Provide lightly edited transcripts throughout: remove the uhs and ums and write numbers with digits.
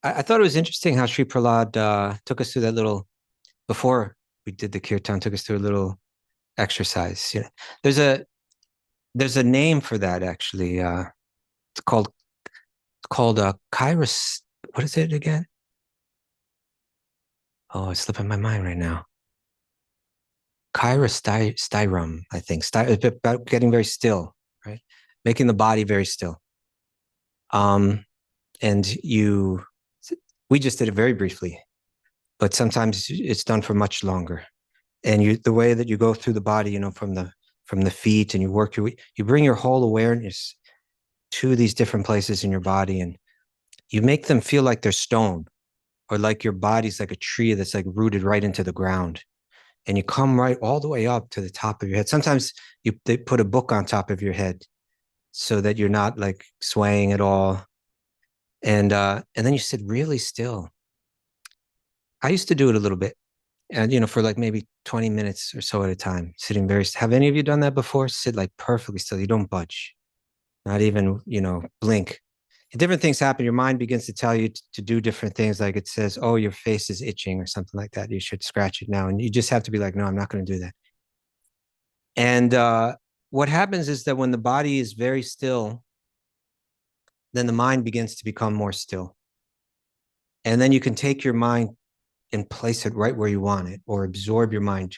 I thought it was interesting how Sri Prahlad took us through that little before we did the kirtan, took us through a little exercise. There's a there's a name for that actually. It's called Kairos. What is it again? Oh, it's slipping my mind right now. Styrum, I think. It's about getting very still, right? Making the body very still. Um, and we just did it very briefly, but sometimes it's done for much longer. And the way that you go through the body, from the feet, and you bring your whole awareness to these different places in your body, and you make them feel like they're stone, or like your body's like a tree that's like rooted right into the ground. And you come right all the way up to the top of your head. Sometimes they put a book on top of your head so that you're not like swaying at all. And then you sit really still. I used to do it a little bit, and for like maybe 20 minutes or so at a time, sitting very. Have any of you done that before? Sit like perfectly still. You don't budge, not even blink. Different things happen. Your mind begins to tell you to do different things. Like it says, "Oh, your face is itching" or something like that. You should scratch it now, and you just have to be like, "No, I'm not going to do that." And what happens is that when the body is very still, then the mind begins to become more still, and then you can take your mind and place it right where you want it, or absorb your mind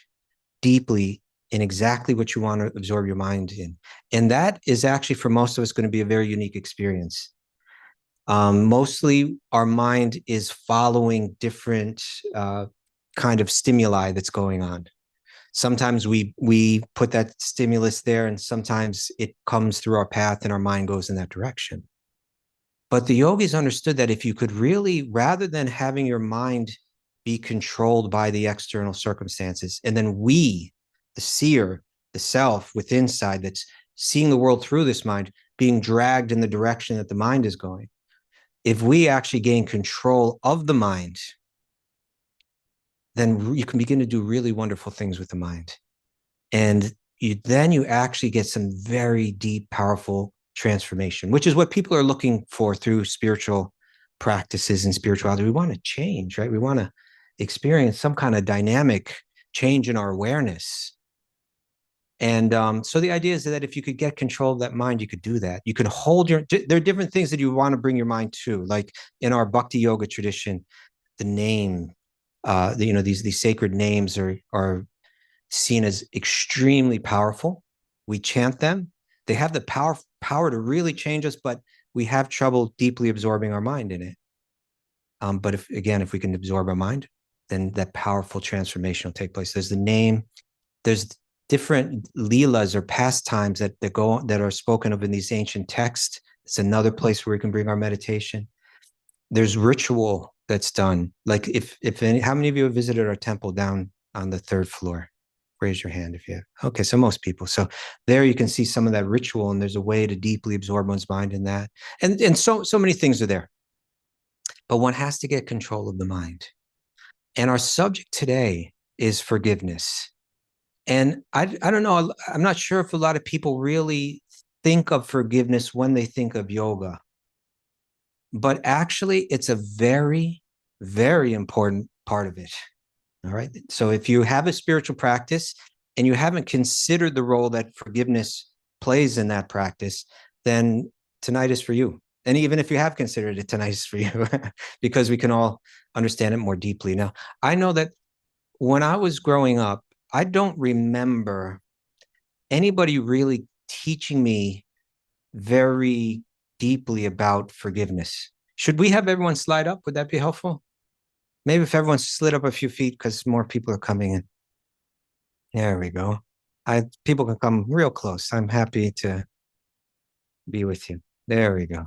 deeply in exactly what you want to absorb your mind in. And that is actually for most of us going to be a very unique experience. Mostly our mind is following different kind of stimuli that's going on. Sometimes we put that stimulus there, and sometimes it comes through our path and our mind goes in that direction. But the yogis understood that if you could really, rather than having your mind be controlled by the external circumstances, and then the seer, the self within side that's seeing the world through this mind, being dragged in the direction that the mind is going, if we actually gain control of the mind, then you can begin to do really wonderful things with the mind. And then you actually get some very deep, powerful transformation, which is what people are looking for through spiritual practices and spirituality. We want to change, right? We want to experience some kind of dynamic change in our awareness. And so the idea is that if you could get control of that mind, you could do that. You could there are different things that you want to bring your mind to, like in our Bhakti yoga tradition, the name, these sacred names are seen as extremely powerful. We chant them. They have the power to really change us, but we have trouble deeply absorbing our mind in it. But if we can absorb our mind, then that powerful transformation will take place. There's the name. There's different leelas or pastimes that are spoken of in these ancient texts. It's another place where we can bring our meditation. There's ritual that's done. Like how many of you have visited our temple down on the third floor? Raise your hand if you have. Okay, so most people. So there you can see some of that ritual, and there's a way to deeply absorb one's mind in that. And so many things are there. But one has to get control of the mind. And our subject today is forgiveness. And I don't know, I'm not sure if a lot of people really think of forgiveness when they think of yoga. But actually, it's a very, very important part of it. All right. So if you have a spiritual practice and you haven't considered the role that forgiveness plays in that practice, then tonight is for you. And even if you have considered it, tonight is for you because we can all understand it more deeply. Now, I know that when I was growing up, I don't remember anybody really teaching me very deeply about forgiveness. Should we have everyone slide up? Would that be helpful? Maybe if everyone slid up a few feet because more people are coming in. There we go. People can come real close. I'm happy to be with you. There we go.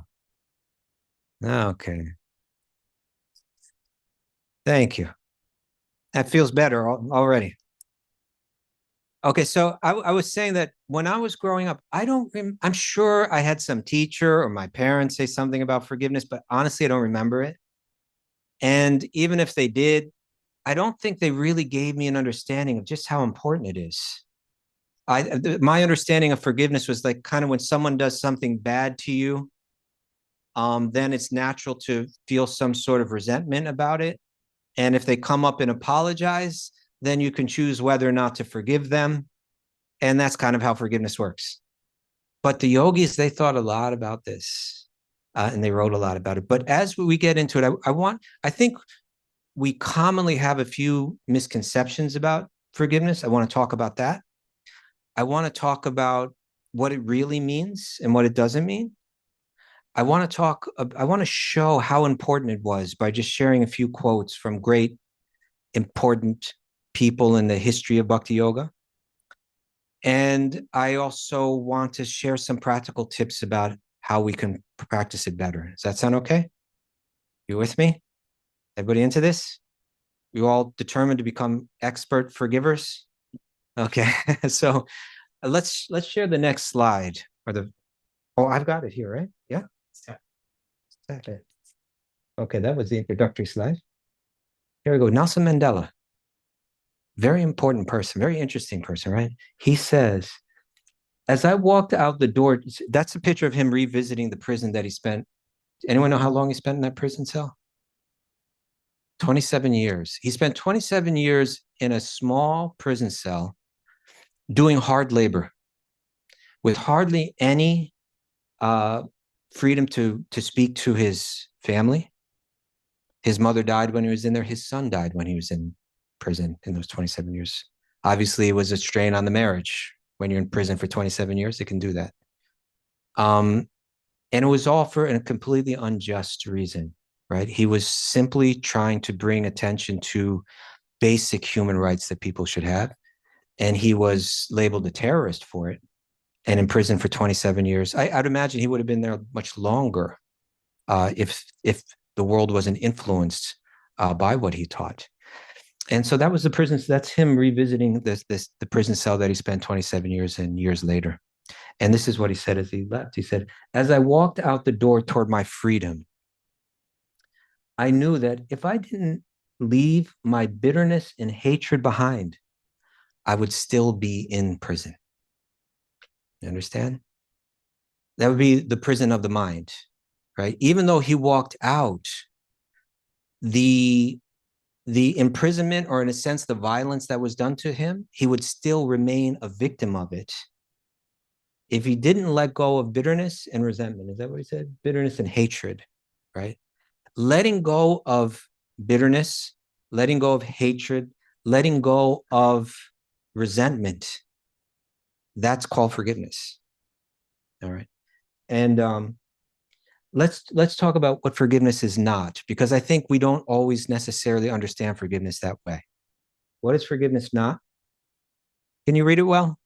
Okay. Thank you. That feels better already. Okay, so I was saying that when I was growing up, I'm sure I had some teacher or my parents say something about forgiveness, but honestly, I don't remember it. And even if they did, I don't think they really gave me an understanding of just how important it is. My understanding of forgiveness was like kind of when someone does something bad to you, then it's natural to feel some sort of resentment about it. And if they come up and apologize, then you can choose whether or not to forgive them. And that's kind of how forgiveness works. But the yogis, they thought a lot about this, and they wrote a lot about it. But as we get into it, I think we commonly have a few misconceptions about forgiveness. I want to talk about that. I want to talk about what it really means and what it doesn't mean. I want to show how important it was by just sharing a few quotes from great, important people in the history of Bhakti Yoga. And I also want to share some practical tips about how we can practice it better. Does that sound okay? You with me? Everybody into this? You all determined to become expert forgivers? Okay. So let's share the next slide. I've got it here, right? Yeah. Okay, that was the introductory slide. Here we go. Nelson Mandela, very important person, very interesting person, right? He says, as I walked out the door, that's a picture of him revisiting the prison that he spent. Anyone know how long he spent in that prison cell? 27 years. He spent 27 years in a small prison cell doing hard labor with hardly any freedom to speak to his family. His mother died when he was in there. His son died when he was in prison in those 27 years. Obviously, it was a strain on the marriage. When you're in prison for 27 years, it can do that. And it was all for a completely unjust reason, right? He was simply trying to bring attention to basic human rights that people should have. And he was labeled a terrorist for it and in prison for 27 years. I'd imagine he would have been there much longer if the world wasn't influenced by what he taught. And so that was the prison. So that's him revisiting the prison cell that he spent 27 years in years later. And this is what he said as he left. He said, as I walked out the door toward my freedom, I knew that if I didn't leave my bitterness and hatred behind, I would still be in prison. You understand? That would be the prison of the mind, right? Even though he walked out, the imprisonment, or in a sense, the violence that was done to him, he would still remain a victim of it if he didn't let go of bitterness and resentment. Is that what he said? Bitterness and hatred, right? Letting go of bitterness, letting go of hatred, letting go of resentment, that's called forgiveness. All right. And let's talk about what forgiveness is not, because I think we don't always necessarily understand forgiveness that way. What is forgiveness not? Can you read it well?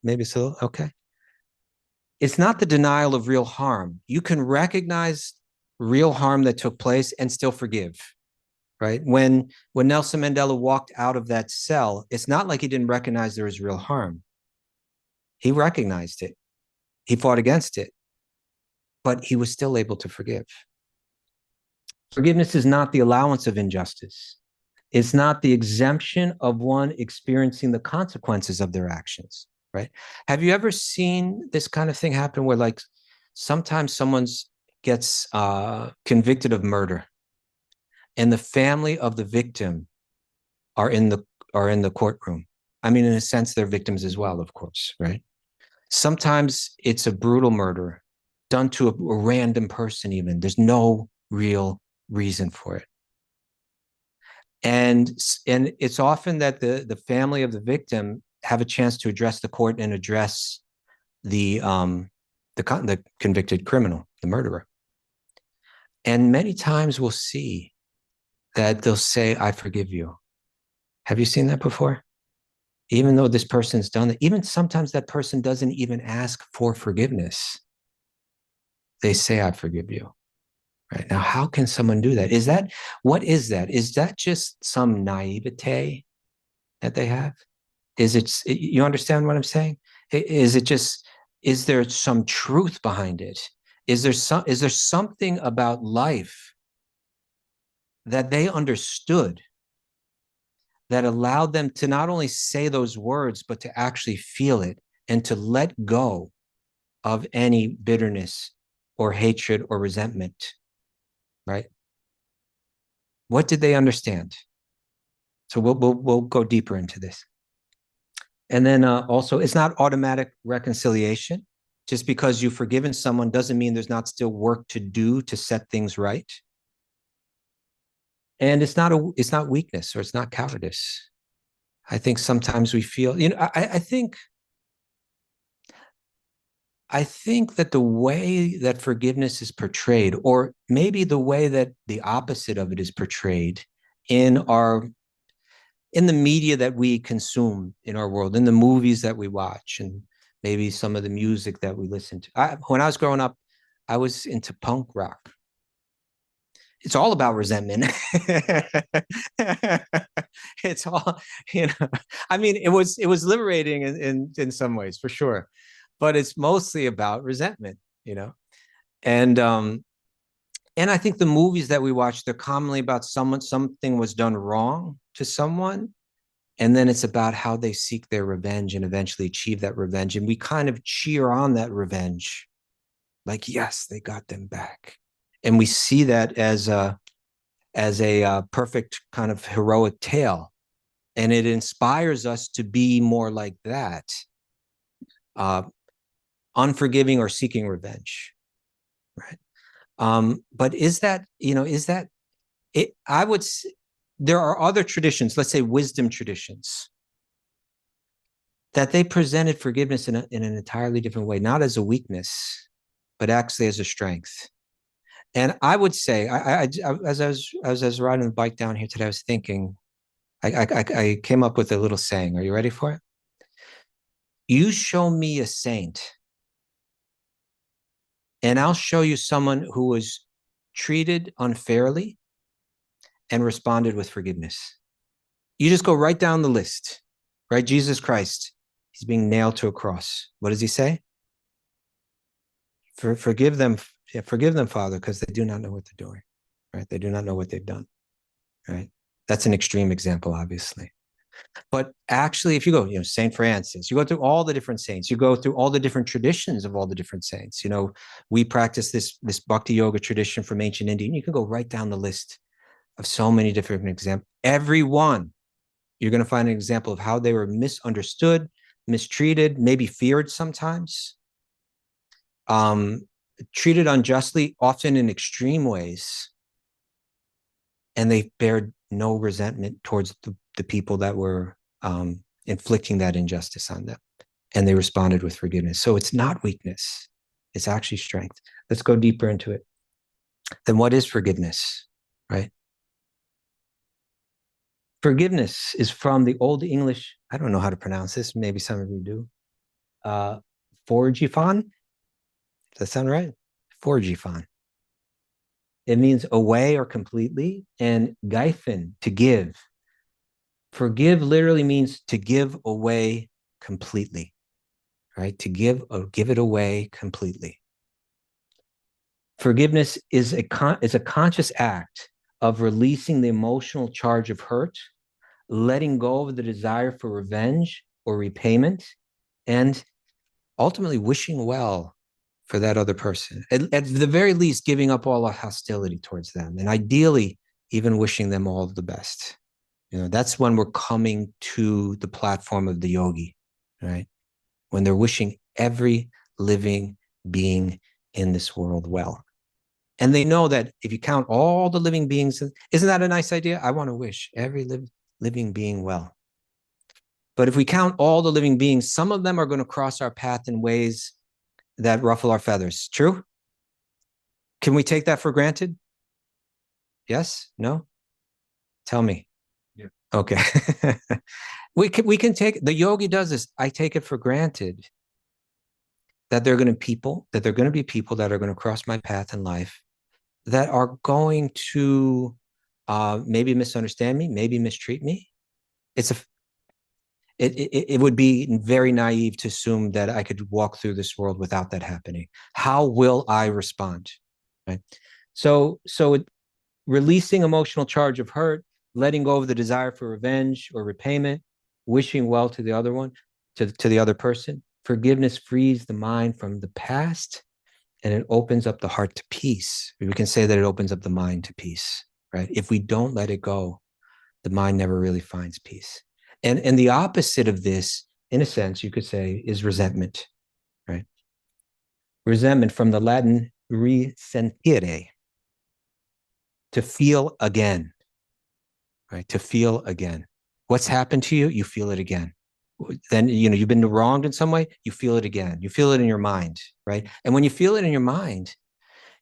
Maybe so. Okay. It's not the denial of real harm. You can recognize real harm that took place and still forgive, right? When Nelson Mandela walked out of that cell, it's not like he didn't recognize there was real harm. He recognized it. He fought against it, but he was still able to forgive. Forgiveness is not the allowance of injustice. It's not the exemption of one experiencing the consequences of their actions, right? Have you ever seen this kind of thing happen where, like, sometimes someone gets convicted of murder and the family of the victim are in the courtroom? I mean, in a sense, they're victims as well, of course, right? Sometimes it's a brutal murder done to a random person even. There's no real reason for it. And it's often that the family of the victim have a chance to address the court and address the convicted criminal, the murderer. And many times we'll see that they'll say, I forgive you. Have you seen that before? Even though this person's done it, even sometimes that person doesn't even ask for forgiveness. They say, I forgive you. Right now, how can someone do that? What is that? Is that just some naivete that they have? You understand what I'm saying? Is there some truth behind it? Is there something about life that they understood that allowed them to not only say those words, but to actually feel it and to let go of any bitterness or hatred or resentment, right? What did they understand? So we'll go deeper into this. And then also, it's not automatic reconciliation. Just because you've forgiven someone doesn't mean there's not still work to do to set things right. And it's not weakness or it's not cowardice. I think sometimes we feel, I think that the way that forgiveness is portrayed, or maybe the way that the opposite of it is portrayed in the media that we consume in our world, in the movies that we watch, and maybe some of the music that we listen to. When I was growing up, I was into punk rock. It's all about resentment. It's all, I mean, it was liberating in some ways, for sure, but it's mostly about resentment, and and I think the movies that we watch, they're commonly about something was done wrong to someone, and then it's about how they seek their revenge and eventually achieve that revenge, and we kind of cheer on that revenge, like, yes, they got them back, and we see that as a perfect kind of heroic tale, and it inspires us to be more like that, uh, unforgiving or seeking revenge, right? But is that it? I would. There are other traditions, let's say wisdom traditions, that they presented forgiveness in an entirely different way, not as a weakness, but actually as a strength. And I would say, as I was riding the bike down here today, I was thinking, I came up with a little saying. Are you ready for it? You show me a saint, and I'll show you someone who was treated unfairly and responded with forgiveness. You just go right down the list, right? Jesus Christ, he's being nailed to a cross. What does he say? Forgive them, Father, because they do not know what they're doing, right? They do not know what they've done, right? That's an extreme example, obviously. But actually, if you go, Saint Francis, you go through all the different saints, you go through all the different traditions of all the different saints. We practice this Bhakti yoga tradition from ancient India, and you can go right down the list of so many different examples. Every one, you're going to find an example of how they were misunderstood, mistreated, maybe feared sometimes, treated unjustly, often in extreme ways, and they bared no resentment towards the people that were inflicting that injustice on them, and they responded with forgiveness. So it's not weakness, it's actually strength. Let's go deeper into it. Then what is forgiveness, right? Forgiveness is from the Old English, I don't know how to pronounce this, maybe some of you do, forgifon. Does that sound right? Forgifon. It means away or completely, and geifen, to give. Forgive literally means to give away completely, right? To give it away completely. Forgiveness is a conscious act of releasing the emotional charge of hurt, letting go of the desire for revenge or repayment, and ultimately wishing well for that other person. At the very least, giving up all hostility towards them, and ideally, even wishing them all the best. That's when we're coming to the platform of the yogi, right? When they're wishing every living being in this world well. And they know that if you count all the living beings, isn't that a nice idea? I want to wish every living being well. But if we count all the living beings, some of them are going to cross our path in ways that ruffle our feathers. True? Can we take that for granted? Yes? No? Tell me. Yeah. Okay. we can take, the yogi does this. I take it for granted that there are going to be people that are going to cross my path in life that are going to maybe misunderstand me, maybe mistreat me. It would be very naive to assume that I could walk through this world without that happening. How will I respond? Right. So releasing emotional charge of hurt, letting go of the desire for revenge or repayment, wishing well to the other one, to the other person. Forgiveness frees the mind from the past and it opens up the heart to peace. We can say that it opens up the mind to peace, right? If we don't let it go, the mind never really finds peace. And the opposite of this, in a sense, you could say, is resentment, right? Resentment, from the Latin resentire, to feel again, right? To feel again. What's happened to you, you feel it again. Then, you've been wronged in some way, you feel it again. You feel it in your mind, right? And when you feel it in your mind,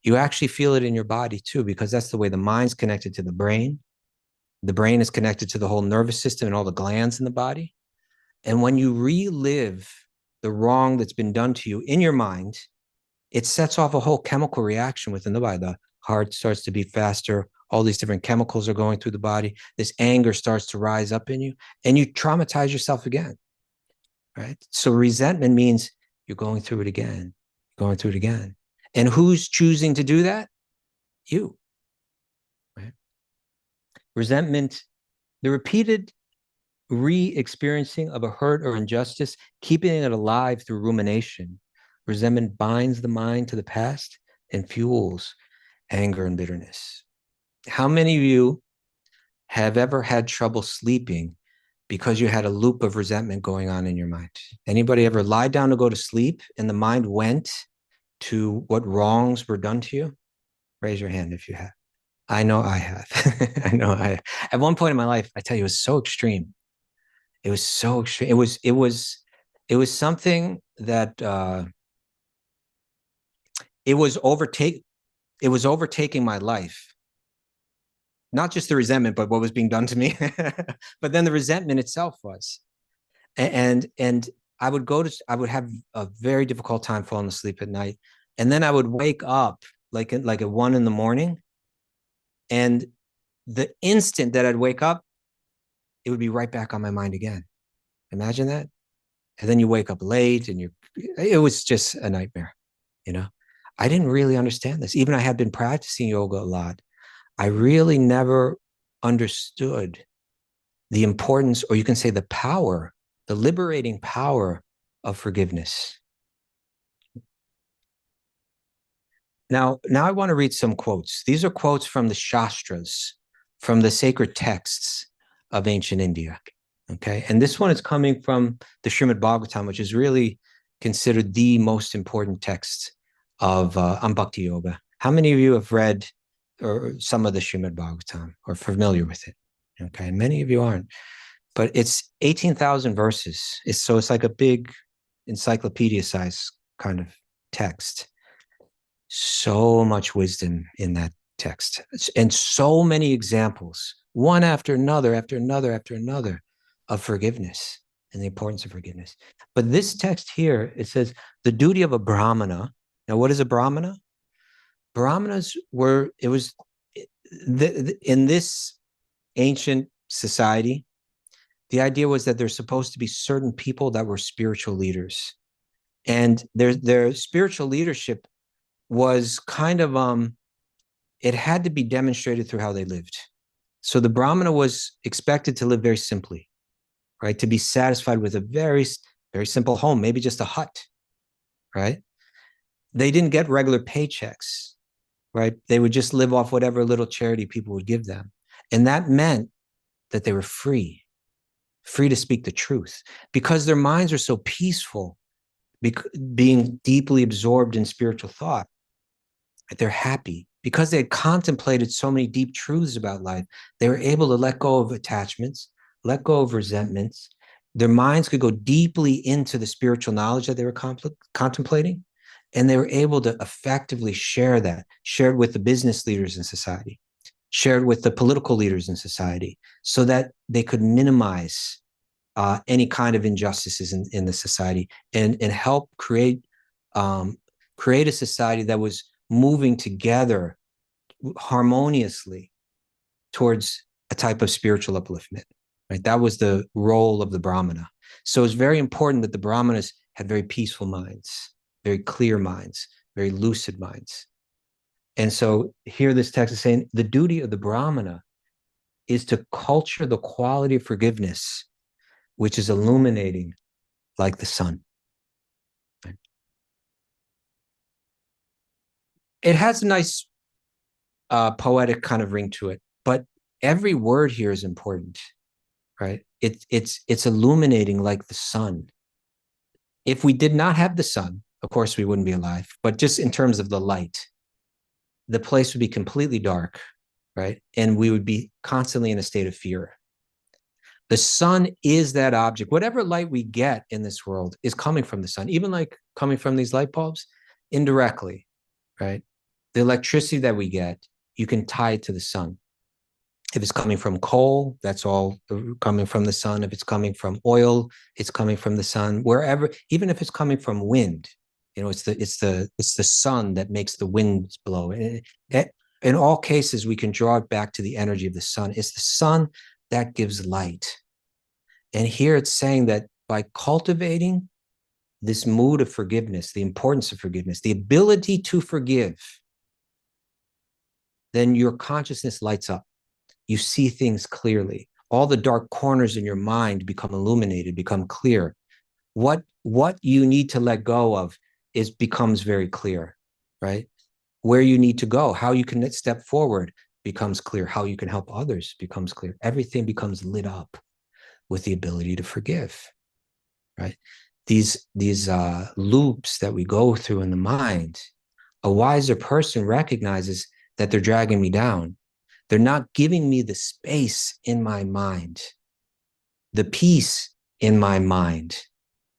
you actually feel it in your body too, because that's the way the mind's connected to the brain. The brain is connected to the whole nervous system and all the glands in the body. And when you relive the wrong that's been done to you in your mind, it sets off a whole chemical reaction within the body. The heart starts to beat faster. All these different chemicals are going through the body. This anger starts to rise up in you, and you traumatize yourself again, right? So resentment means you're going through it again, going through it again. And who's choosing to do that? You, right? Resentment, the repeated re-experiencing of a hurt or injustice, keeping it alive through rumination. Resentment binds the mind to the past and fuels anger and bitterness. How many of you have ever had trouble sleeping because you had a loop of resentment going on in your mind? Anybody ever lie down to go to sleep and the mind went to what wrongs were done to you? Raise your hand if you have. I know I have. I know I have. At one point in my life, I tell you, it was so extreme. It was so extreme. It was something that it was overtaking my life. Not just the resentment, but what was being done to me. But then the resentment itself was. And I would have a very difficult time falling asleep at night. And then I would wake up like at 1 a.m. And the instant that I'd wake up, it would be right back on my mind again. Imagine that. And then you wake up late and it was just a nightmare. I didn't really understand this. Even I had been practicing yoga a lot. I really never understood the importance, or you can say the power, the liberating power of forgiveness. Now I want to read some quotes. These are quotes from the Shastras, from the sacred texts of ancient India. Okay. And this one is coming from the Srimad Bhagavatam, which is really considered the most important text of on Bhakti Yoga. How many of you have read or some of the Srimad Bhagavatam or familiar with it? Okay. And many of you aren't, but it's 18,000 verses. It's like a big encyclopedia size kind of text. So much wisdom in that text, and so many examples, one after another, of forgiveness and the importance of forgiveness. But this text here, it says the duty of a Brahmana. Now, what is a Brahmana? Brahmanas in this ancient society, the idea was that there's supposed to be certain people that were spiritual leaders, and their spiritual leadership was kind of it had to be demonstrated through how they lived. So the Brahmana was expected to live very simply, right? To be satisfied with a very, very simple home, maybe just a hut, right? They didn't get regular paychecks, right? They would just live off whatever little charity people would give them. And that meant that they were free to speak the truth, because their minds are so peaceful, being deeply absorbed in spiritual thought. They're happy because they had contemplated so many deep truths about life. They were able to let go of attachments, let go of resentments. Their minds could go deeply into the spiritual knowledge that they were contemplating, and they were able to effectively share it with the business leaders in society, share it with the political leaders in society, so that they could minimize any kind of injustices in the society, and help create a society that was moving together harmoniously towards a type of spiritual upliftment. Right? That was the role of the Brahmana. So it's very important that the Brahmanas had very peaceful minds, very clear minds, very lucid minds. And so here this text is saying the duty of the Brahmana is to culture the quality of forgiveness, which is illuminating like the sun. It has a nice poetic kind of ring to it, but every word here is important, right? It's illuminating like the sun. If we did not have the sun, of course we wouldn't be alive, but just in terms of the light, the place would be completely dark, right? And we would be constantly in a state of fear. The sun is that object. Whatever light we get in this world is coming from the sun, even like coming from these light bulbs indirectly, right? The electricity that we get, you can tie it to the sun. If it's coming from coal, that's all coming from the sun. If it's coming from oil, it's coming from the sun. Wherever, even if it's coming from wind, it's the sun that makes the winds blow. In all cases, we can draw it back to the energy of the sun. It's the sun that gives light. And here it's saying that by cultivating this mood of forgiveness, the importance of forgiveness, the ability to forgive, then your consciousness lights up. You see things clearly. All the dark corners in your mind become illuminated, become clear. What you need to let go of becomes very clear, right? Where you need to go, how you can step forward becomes clear. How you can help others becomes clear. Everything becomes lit up with the ability to forgive, right? These loops that we go through in the mind, a wiser person recognizes that they're dragging me down. They're not giving me the space in my mind, the peace in my mind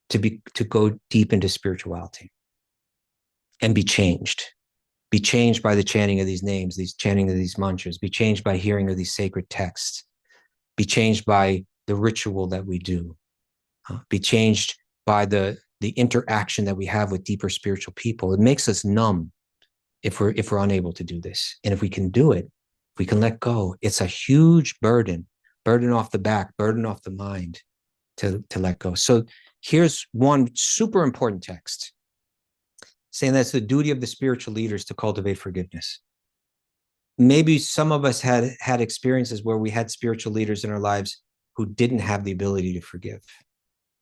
to go deep into spirituality and be changed. Be changed by the chanting of these names, these chanting of these mantras, be changed by hearing of these sacred texts, be changed by the ritual that we do, be changed by the interaction that we have with deeper spiritual people. It makes us numb if we're unable to do this. And if we can do it, we can let go. It's a huge burden off the back, burden off the mind to let go. So here's one super important text saying that's the duty of the spiritual leaders to cultivate forgiveness. Maybe some of us had experiences where we had spiritual leaders in our lives who didn't have the ability to forgive.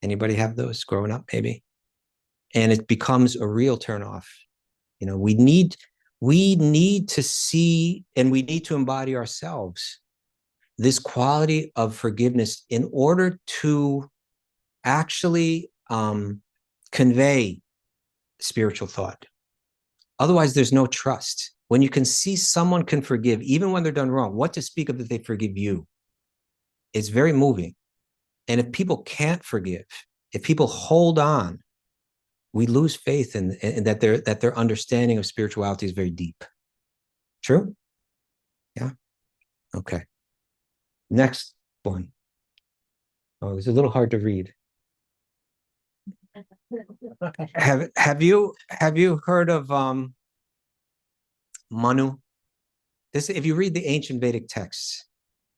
Anybody have those growing up, maybe? And it becomes a real turnoff. You know, we need to see and we need to embody ourselves this quality of forgiveness in order to actually convey spiritual thought. Otherwise, there's no trust. When you can see someone can forgive, even when they're done wrong, what to speak of that they forgive you? It's very moving. And if people can't forgive, if people hold on, we lose faith in that their understanding of spirituality is very deep. True? Yeah. Okay. Next one. Oh, it's a little hard to read. Have you heard of Manu? This, if you read the ancient Vedic texts,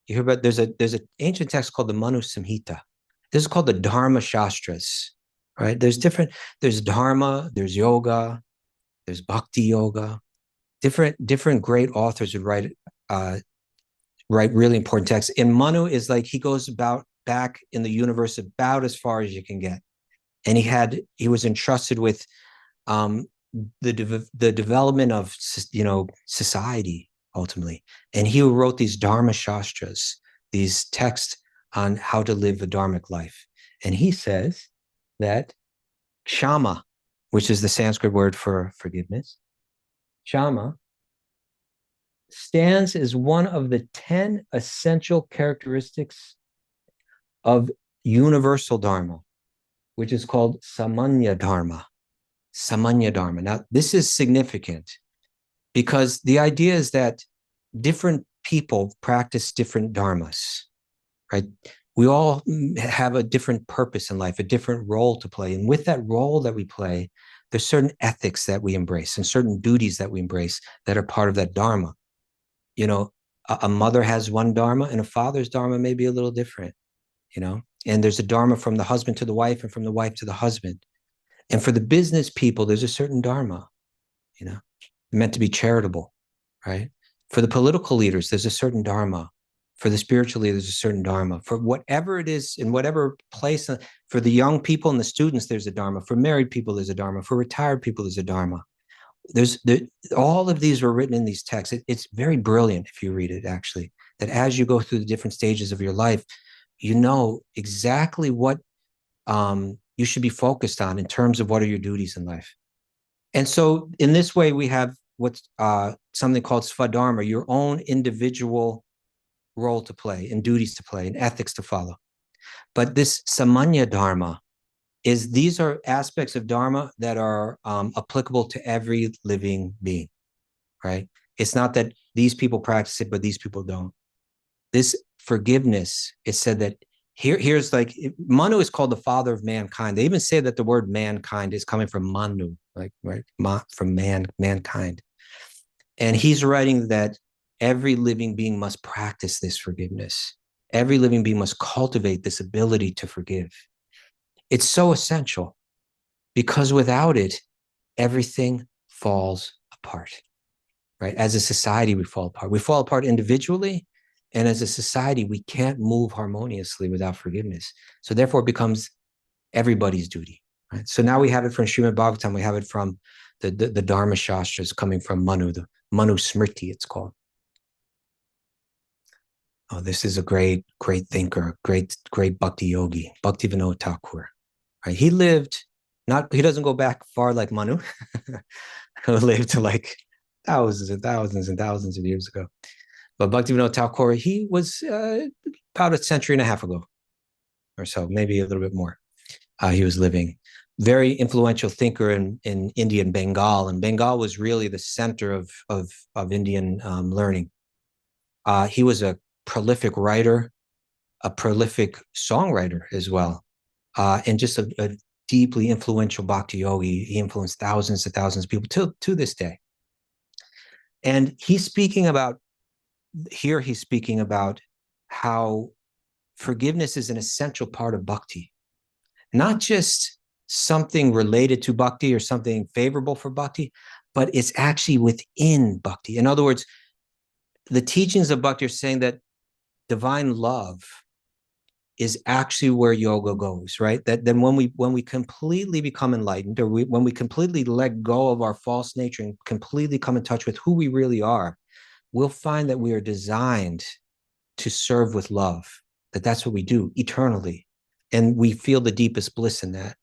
you hear about there's an ancient text called the Manu Samhita. This is called the Dharma Shastras, right? There's Dharma, there's yoga, there's Bhakti yoga. Different great authors would write really important texts. And Manu is like, he goes about back in the universe about as far as you can get. And he was entrusted with the development of, you know, society ultimately. And he wrote these Dharma Shastras, these texts on how to live a dharmic life. And he says that Shama, which is the Sanskrit word for forgiveness, Shama stands as one of the 10 essential characteristics of universal dharma, which is called Samanya Dharma. Samanya Dharma. Now, this is significant because the idea is that different people practice different dharmas, right? We all have a different purpose in life, a different role to play. And with that role that we play, there's certain ethics that we embrace and certain duties that we embrace that are part of that dharma. You know, a mother has one dharma and a father's dharma may be a little different, you know, and there's a dharma from the husband to the wife and from the wife to the husband. And for the business people, there's a certain dharma, you know, meant to be charitable, right? For the political leaders, there's a certain dharma. For the spiritual leaders, there's a certain dharma. For whatever it is, in whatever place, for the young people and the students, there's a dharma. For married people, there's a dharma. For retired people, there's a dharma. all of these were written in these texts. It's very brilliant if you read it, actually, that as you go through the different stages of your life, you know exactly what you should be focused on in terms of what are your duties in life. And so in this way, we have what's something called svadharma, your own individual role to play and duties to play and ethics to follow. But this samanya dharma is these are aspects of dharma that are applicable to every living being, right? It's not that these people practice it, but these people don't. This forgiveness, it said that here's like Manu is called the father of mankind. They even say that the word mankind is coming from Manu, like right, from mankind. And he's writing that every living being must practice this forgiveness. Every living being must cultivate this ability to forgive. It's so essential because without it, everything falls apart, right? As a society, we fall apart. We fall apart individually, and as a society, we can't move harmoniously without forgiveness. So therefore, it becomes everybody's duty, right? So now we have it from Srimad Bhagavatam. We have it from the Dharma Shastras coming from Manu, the Manu Smriti, it's called. Oh, this is a great thinker, great Bhakti yogi, Bhaktivinoda Thakur. Right? He lived he doesn't go back far like Manu, who lived to like thousands and thousands and thousands of years ago. But Bhaktivinoda Thakur, he was about a century and a half ago or so, maybe a little bit more. He was living. Very influential thinker in India and Bengal. And Bengal was really the center of Indian learning. He was a prolific writer, a prolific songwriter as well, and just a deeply influential bhakti yogi. He influenced thousands and thousands of people to this day. And he's speaking about how forgiveness is an essential part of bhakti, not just something related to bhakti or something favorable for bhakti, but it's actually within bhakti. In other words, the teachings of bhakti are saying that divine love is actually where yoga goes, right? That then when we completely become enlightened, or when we completely let go of our false nature and completely come in touch with who we really are, we'll find that we are designed to serve with love, that's what we do eternally. And we feel the deepest bliss in that.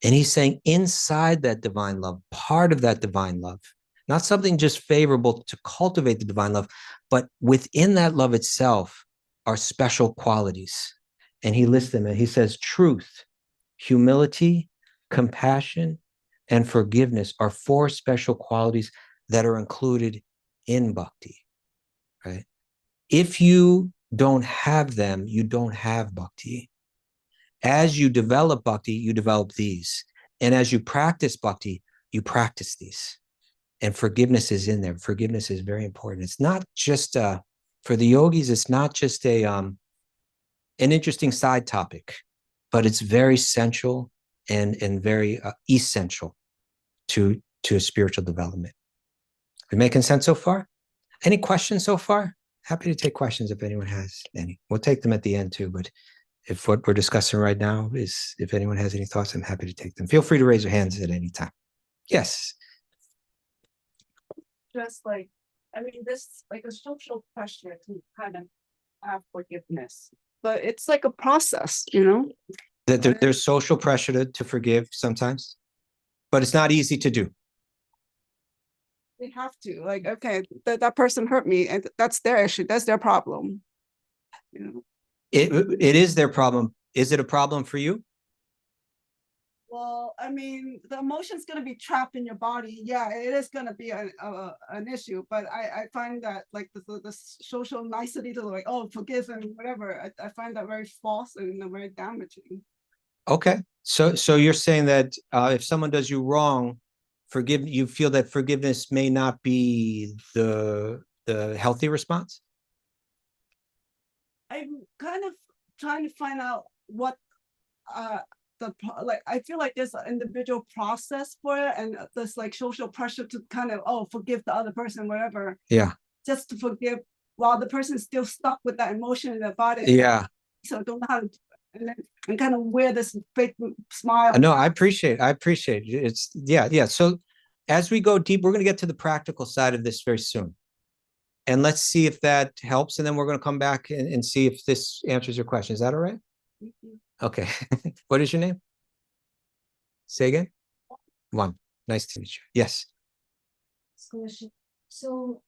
And he's saying inside that divine love, part of that divine love, not something just favorable to cultivate the divine love, but within that love itself are special qualities. And he lists them and he says truth, humility, compassion, and forgiveness are 4 special qualities that are included in bhakti, right? If you don't have them, you don't have bhakti. As you develop bhakti, you develop these. And as you practice bhakti, you practice these. And forgiveness is in there. Forgiveness is very important. It's not just, for the yogis, it's not just an interesting side topic, but it's very central and very essential to a spiritual development. Are we making sense so far? Any questions so far? Happy to take questions if anyone has any. We'll take them at the end too, but if what we're discussing right now is, if anyone has any thoughts, I'm happy to take them. Feel free to raise your hands at any time. Yes. Just like, I mean, this like a social pressure to kind of have forgiveness, but it's like a process, you know? There's social pressure to forgive sometimes, but it's not easy to do. They have to, like, okay, that person hurt me, and that's their issue, that's their problem, you know? It is their problem. Is it a problem for you? Well, I mean, the emotion's going to be trapped in your body. Yeah, it is going to be an issue, but I find that like the social nicety to like, oh, forgive and whatever, I find that very false and very damaging. Okay. So you're saying that if someone does you wrong, you feel that forgiveness may not be the healthy response? I'm kind of trying to find out what like I feel like there's an individual process for it, and there's like social pressure to kind of forgive the other person, whatever. Yeah. Just to forgive while the person is still stuck with that emotion in their body. Yeah. So I don't know how to, and kind of wear this fake smile. No, I appreciate it. It's yeah. So, as we go deep, we're going to get to the practical side of this very soon. And let's see if that helps. And then we're going to come back and see if this answers your question. Is that all right? Okay. What is your name? Say again. One. Nice to meet you. Yes. So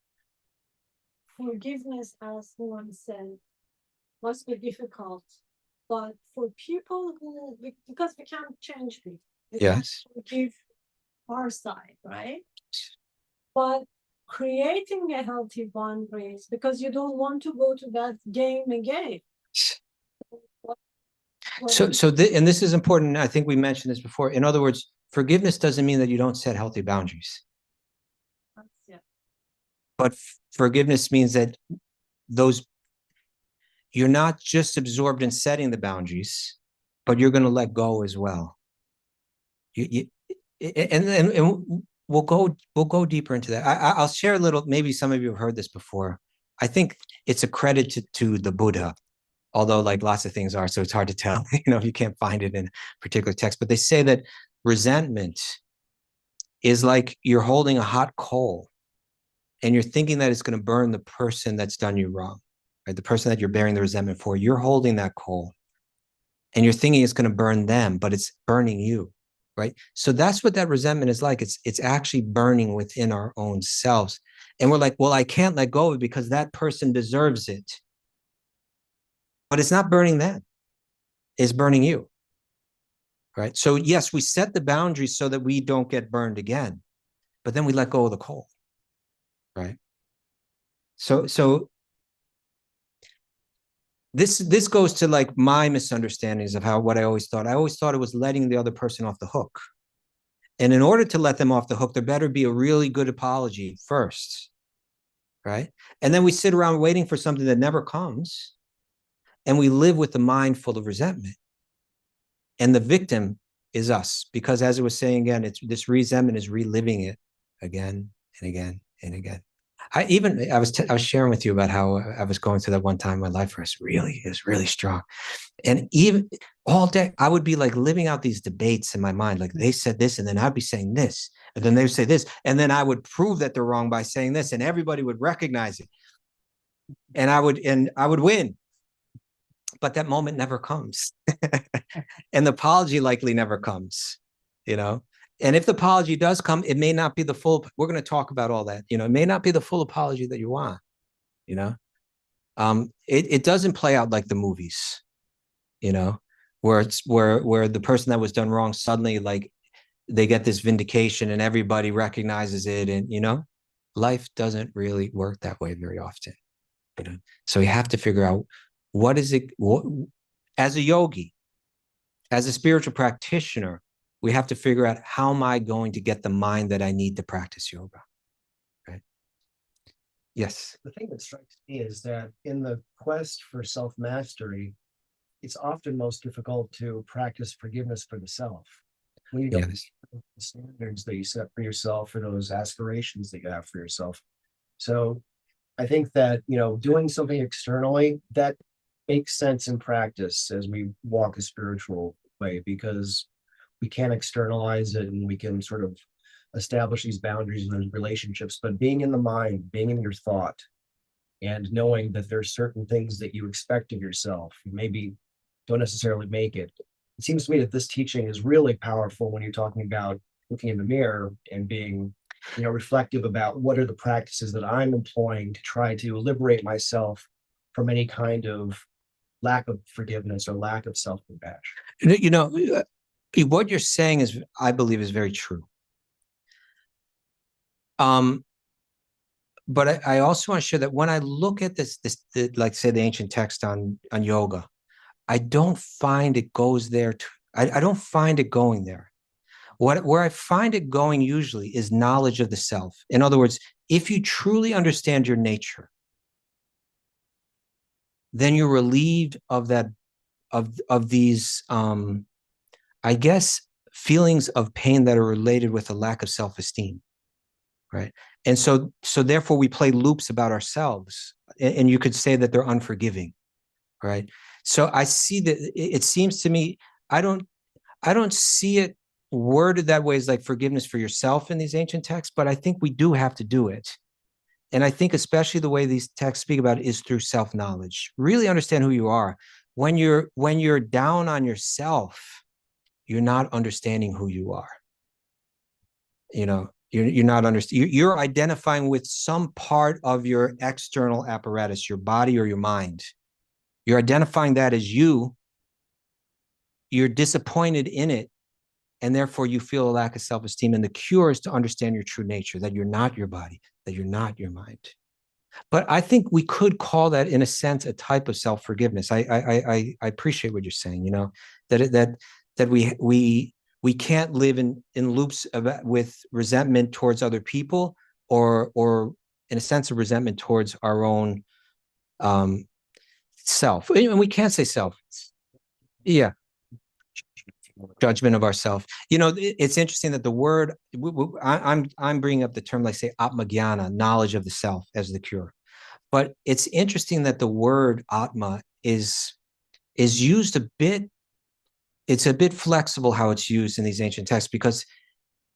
forgiveness, as one said, must be difficult. But for people who, because we can't change people, we Yes. can't forgive our side, right? But creating a healthy boundaries because you don't want to go to that game again. And this is important. I think we mentioned this before. In other words, forgiveness doesn't mean that you don't set healthy boundaries. Yeah. But forgiveness means that you're not just absorbed in setting the boundaries, but you're going to let go as well. And we'll go deeper into that. I'll share a little. Maybe some of you have heard this before. I think it's a credit to the Buddha, although like lots of things are, so it's hard to tell. If you can't find it in a particular text. But they say that resentment is like you're holding a hot coal, and you're thinking that it's going to burn the person that's done you wrong, right? The person that you're bearing the resentment for. You're holding that coal, and you're thinking it's going to burn them, but it's burning you. Right. So that's what that resentment is like. It's actually burning within our own selves. And we're like, well, I can't let go of it because that person deserves it. But it's not burning them. It's burning you. Right. So yes, we set the boundaries so that we don't get burned again, but then we let go of the coal. Right. So this goes to like my misunderstandings of what I always thought. I always thought it was letting the other person off the hook. And in order to let them off the hook, there better be a really good apology first, right? And then we sit around waiting for something that never comes, and we live with the mind full of resentment. And the victim is us, because as I was saying again, this resentment is reliving it again and again and again. I was sharing with you about how I was going through that one time in my life where it was really strong. And even all day, I would be like living out these debates in my mind. Like they said this, and then I'd be saying this, and then they would say this, and then I would prove that they're wrong by saying this, and everybody would recognize it. And I would win. But that moment never comes. And the apology likely never comes, And if the apology does come, it may not be the full, we're going to talk about all that, it may not be the full apology that you want, It doesn't play out like the movies. Where the person that was done wrong suddenly like they get this vindication and everybody recognizes it, and life doesn't really work that way very often. So you have to figure out what is it. As a yogi, as a spiritual practitioner, we have to figure out how am I going to get the mind that I need to practice yoga. Right? Yes. The thing that strikes me is that in the quest for self-mastery, it's often most difficult to practice forgiveness for the self. When you don't the standards that you set for yourself or those aspirations that you have for yourself. So I think that, doing something externally, that makes sense in practice as we walk a spiritual way, because we can externalize it and we can sort of establish these boundaries and those relationships. But being in the mind, being in your thought, and knowing that there's certain things that you expect of yourself, maybe don't necessarily make it. It seems to me that this teaching is really powerful when you're talking about looking in the mirror and being, reflective about what are the practices that I'm employing to try to liberate myself from any kind of lack of forgiveness or lack of self-compassion. What you're saying I believe is very true. But I also want to share that when I look at like say the ancient text on yoga, I don't find it goes there. I don't find it going there. Where I find it going usually is knowledge of the self. In other words, if you truly understand your nature, then you're relieved of that, of these, I guess, feelings of pain that are related with a lack of self-esteem, right? And so therefore we play loops about ourselves, and you could say that they're unforgiving, right? So I see that it seems to me, I don't see it worded that way as like forgiveness for yourself in these ancient texts, but I think we do have to do it. And I think especially the way these texts speak about it is through self-knowledge. Really understand who you are. When you're down on yourself, you're not understanding who you are. You know, you're not understanding. You're identifying with some part of your external apparatus, your body or your mind. You're identifying that as you. You're disappointed in it, and therefore you feel a lack of self-esteem. And the cure is to understand your true nature, that you're not your body, that you're not your mind. But I think we could call that, in a sense, a type of self-forgiveness. I appreciate what you're saying. You know, that we can't live in loops with resentment towards other people, or in a sense of resentment towards our own self. And we can't say self. Yeah. Judgment of ourself. You know, it's interesting that the word I'm bringing up the term, like say atmagyana, knowledge of the self, as the cure. But it's interesting that the word atma is used a bit. It's a bit flexible how it's used in these ancient texts, because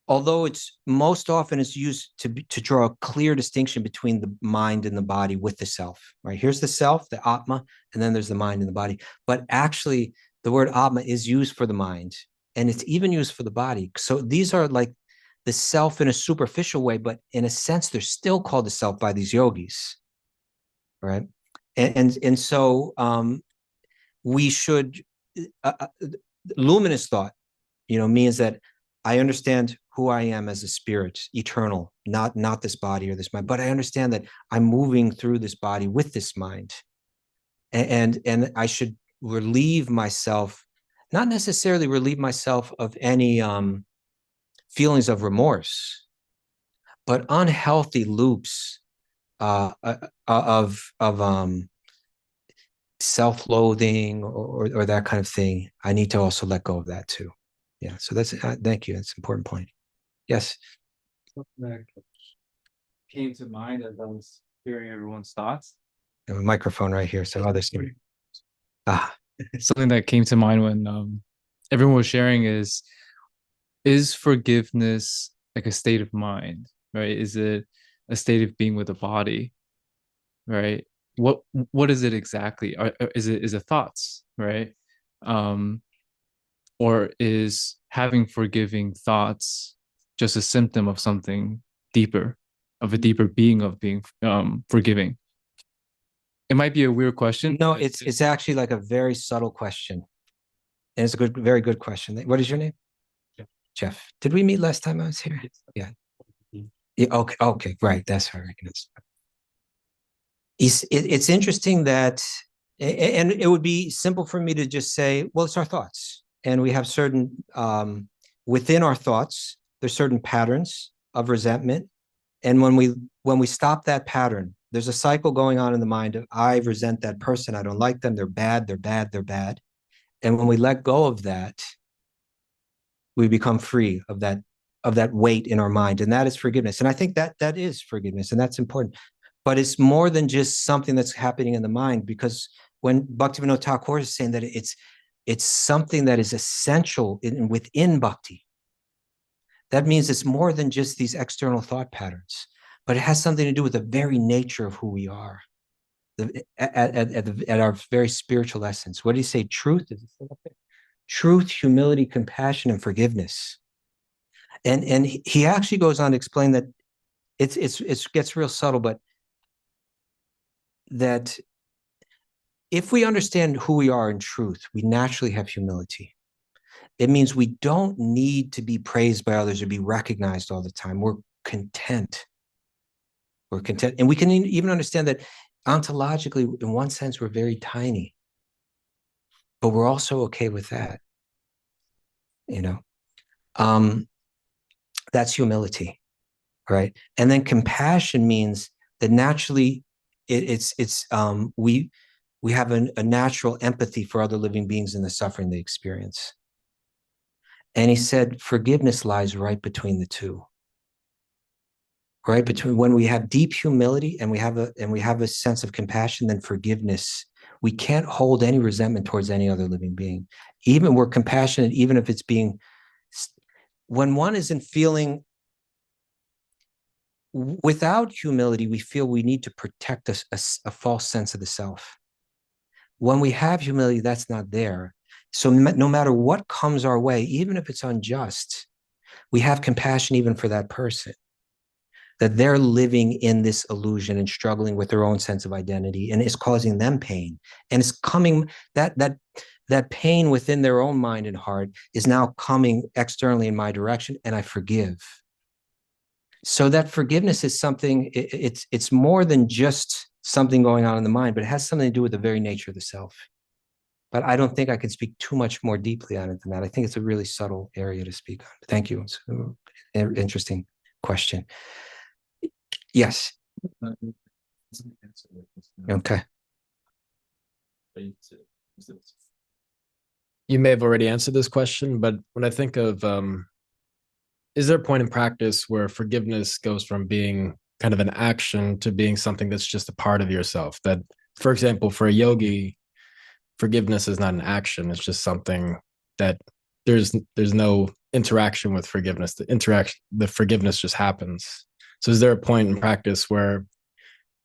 although it's most often it's used to draw a clear distinction between the mind and the body with the self. Right, here's the self, the atma, and then there's the mind and the body. But actually, the word atma is used for the mind, and it's even used for the body. So these are like the self in a superficial way, but in a sense, they're still called the self by these yogis, right? And so we should luminous thought, you know, means that I understand who I am as a spirit, eternal, not this body or this mind, but I understand that I'm moving through this body with this mind, and I should relieve myself, not necessarily relieve myself of any feelings of remorse, but unhealthy loops of self-loathing or that kind of thing. I need to also let go of that too. Yeah. So that's thank you. That's an important point. Yes. Something that came to mind as I was hearing everyone's thoughts. I have a microphone right here, so others can. Something that came to mind when everyone was sharing is forgiveness like a state of mind, right? Is it a state of being with the body, right? What is it exactly? Is it thoughts, right? Or is having forgiving thoughts just a symptom of something deeper, of a deeper being of being forgiving? It might be a weird question. No, it's actually like a very subtle question, and it's a very good question. What is your name? Jeff. Jeff. Did we meet last time I was here? Yeah. Yeah. Okay. Right. That's right. It's interesting that, and it would be simple for me to just say, well, it's our thoughts, and we have certain within our thoughts, there's certain patterns of resentment, and when we stop that pattern, there's a cycle going on in the mind of I resent that person, I don't like them, they're bad, they're bad, they're bad, and when we let go of that, we become free of that weight in our mind, and that is forgiveness. And I think that is forgiveness, and that's important. But it's more than just something that's happening in the mind, because when Bhaktivinoda Thakur is saying that it's something that is essential within bhakti, that means it's more than just these external thought patterns, but it has something to do with the very nature of who we are, at our very spiritual essence. What do you say? Truth? Truth, humility, compassion, and forgiveness. And he actually goes on to explain that it gets real subtle, but that if we understand who we are in truth, we naturally have humility. It means we don't need to be praised by others or be recognized all the time. We're content. We're content. And we can even understand that ontologically, in one sense, we're very tiny, but we're also okay with that. You know, that's humility, right? And then compassion means that naturally we have a natural empathy for other living beings and the suffering they experience. And he said, forgiveness lies right between the two. Right between when we have deep humility and we have a sense of compassion, then forgiveness. We can't hold any resentment towards any other living being. Even we're compassionate, even if it's being when one isn't feeling, without humility, we feel we need to protect a false sense of the self. When we have humility, that's not there. So no matter what comes our way, even if it's unjust, we have compassion even for that person, that they're living in this illusion and struggling with their own sense of identity, and it's causing them pain. And it's coming, that pain within their own mind and heart is now coming externally in my direction, and I forgive. So that forgiveness is something, it's more than just something going on in the mind, but it has something to do with the very nature of the self. But I don't think I could speak too much more deeply on it than that. I think it's a really subtle area to speak on. Thank you. It's an interesting question. Yes. Okay. You may have already answered this question, but when I think of, is there a point in practice where forgiveness goes from being kind of an action to being something that's just a part of yourself? That, for example, for a yogi, forgiveness is not an action. It's just something that there's no interaction with forgiveness. The forgiveness just happens. So is there a point in practice where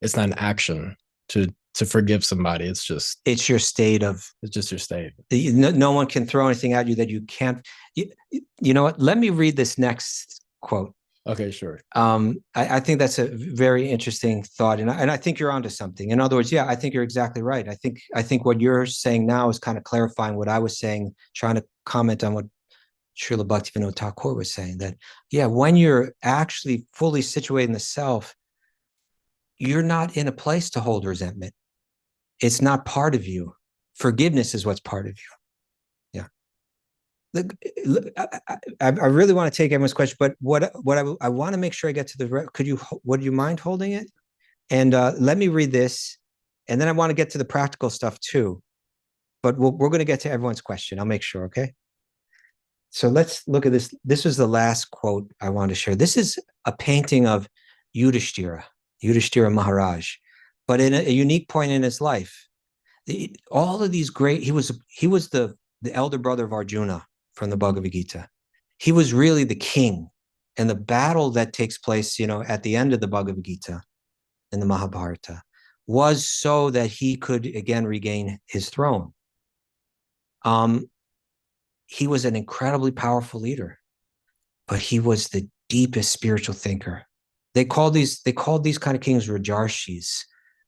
it's not an action to forgive somebody? It's It's your state of, it's just your state. no one can throw anything at you that you can't. You know what? Let me read this next quote. Okay, sure. I think that's a very interesting thought, and I think you're onto something. In other words, yeah, I think you're exactly right. I think what you're saying now is kind of clarifying what I was saying, trying to comment on what Srila Bhaktivinoda Thakur was saying, that, yeah, when you're actually fully situated in the self, you're not in a place to hold resentment. It's not part of you. Forgiveness is what's part of you. Yeah. Look, I really want to take everyone's question, but what I want to make sure I get to would you mind holding it? And let me read this, and then I want to get to the practical stuff too. But we're going to get to everyone's question. I'll make sure, okay? So let's look at this. This was the last quote I wanted to share. This is a painting of Yudhishthira Maharaj, but in a unique point in his life. All of these great, he was the elder brother of Arjuna from the Bhagavad Gita. He was really the king, and the battle that takes place, at the end of the Bhagavad Gita in the Mahabharata was so that he could again regain his throne. He was an incredibly powerful leader, but he was the deepest spiritual thinker. They called these kind of kings Rajarshis.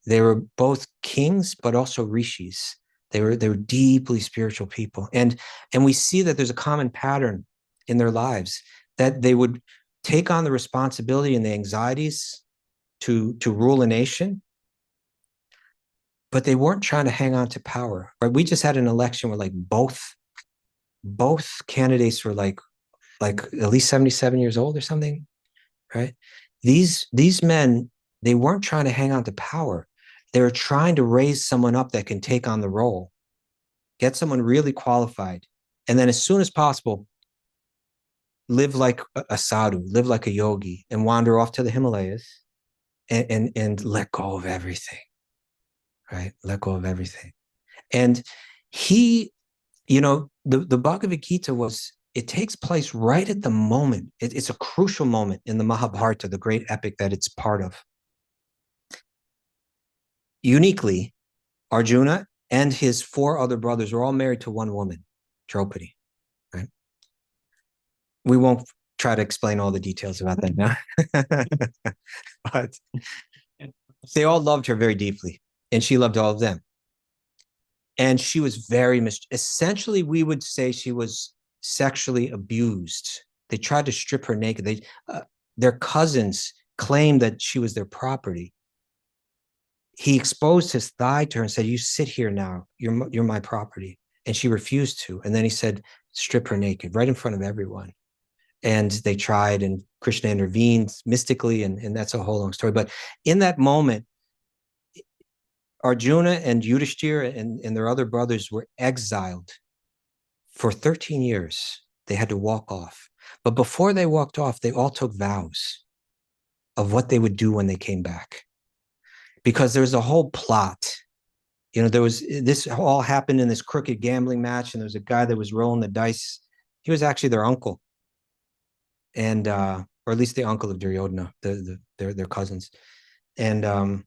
They were both kings, but also rishis. They were deeply spiritual people. And we see that there's a common pattern in their lives, that they would take on the responsibility and the anxieties to rule a nation, but they weren't trying to hang on to power. Right? We just had an election where both candidates were like at least 77 years old or something, right? These men, they weren't trying to hang on to power. They were trying to raise someone up that can take on the role, get someone really qualified, and then as soon as possible, live like a sadhu, live like a yogi, and wander off to the Himalayas and let go of everything, right? Let go of everything. And the Bhagavad Gita it takes place right at the moment. It's a crucial moment in the Mahabharata, the great epic that it's part of. Uniquely, Arjuna and his 4 other brothers were all married to one woman, Draupadi, right? We won't try to explain all the details about that now. But they all loved her very deeply, and she loved all of them. And she was essentially, we would say she was sexually abused. They tried to strip her naked. Their cousins claimed that she was their property. He exposed his thigh to her and said, "You sit here now. You're my property." And she refused to. And then he said, "Strip her naked," right in front of everyone. And they tried, and Krishna intervened mystically, and that's a whole long story. But in that moment, Arjuna and Yudhishthira and their other brothers were exiled for 13 years. They had to walk off. But before they walked off, they all took vows of what they would do when they came back. Because there was a whole plot. This all happened in this crooked gambling match, and there was a guy that was rolling the dice. He was actually their uncle. and or at least the uncle of Duryodhana, their cousins, and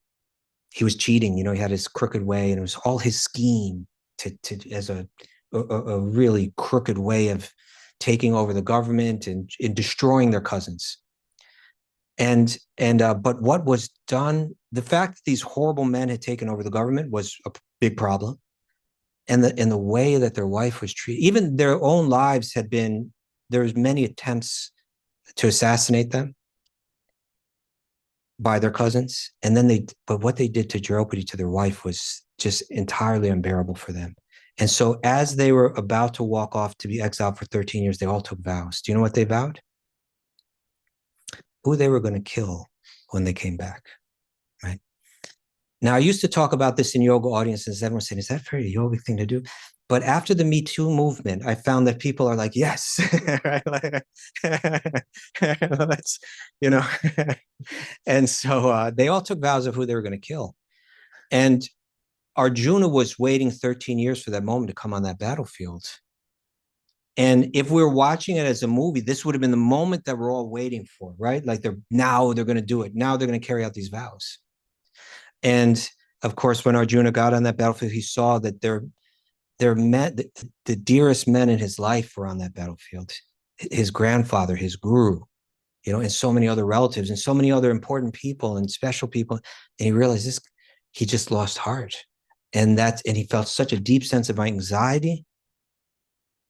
he was cheating. You know, he had his crooked way, and it was all his scheme to as a really crooked way of taking over the government and destroying their cousins. And but what was done, the fact that these horrible men had taken over the government was a big problem. And the way that their wife was treated, even their own lives had been, there was many attempts to assassinate them by their cousins. And then but what they did to Draupadi, to their wife, was just entirely unbearable for them. And so as they were about to walk off to be exiled for 13 years, they all took vows. Do you know what they vowed? Who they were going to kill when they came back, right? Now, I used to talk about this in yoga audiences. Everyone saying, is that a very yogic thing to do? But after the Me Too movement, I found that people are like, yes, right? Let's, you know. And so they all took vows of who they were going to kill. And Arjuna was waiting 13 years for that moment to come on that battlefield. And if we were watching it as a movie, this would have been the moment that we're all waiting for, right? Like they're going to do it. Now they're going to carry out these vows. And of course, when Arjuna got on that battlefield, he saw that the dearest men in his life were on that battlefield. His grandfather, his guru, you know, and so many other relatives and so many other important people and special people. And he realized he just lost heart. And he felt such a deep sense of anxiety.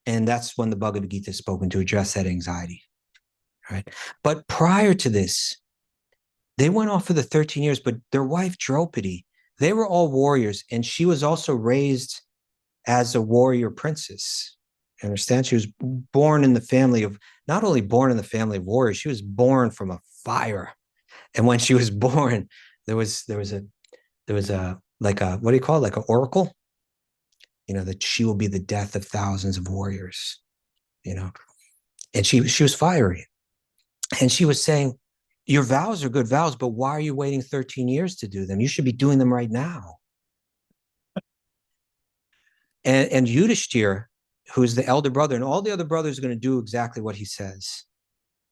And that's when the Bhagavad Gita is spoken to address that anxiety, right? But prior to this, they went off for the 13 years, but their wife, Draupadi, they were all warriors. And she was also raised as a warrior princess. You understand? She was born in the family of, not only born in the family of warriors, she was born from a fire. And when she was born, there was a like a, what do you call it? Like an oracle, you know, that she will be the death of thousands of warriors, you know. And she was fiery. And she was saying, your vows are good vows, but why are you waiting 13 years to do them? You should be doing them right now. And Yudhishthira, who's the elder brother, and all the other brothers are going to do exactly what he says.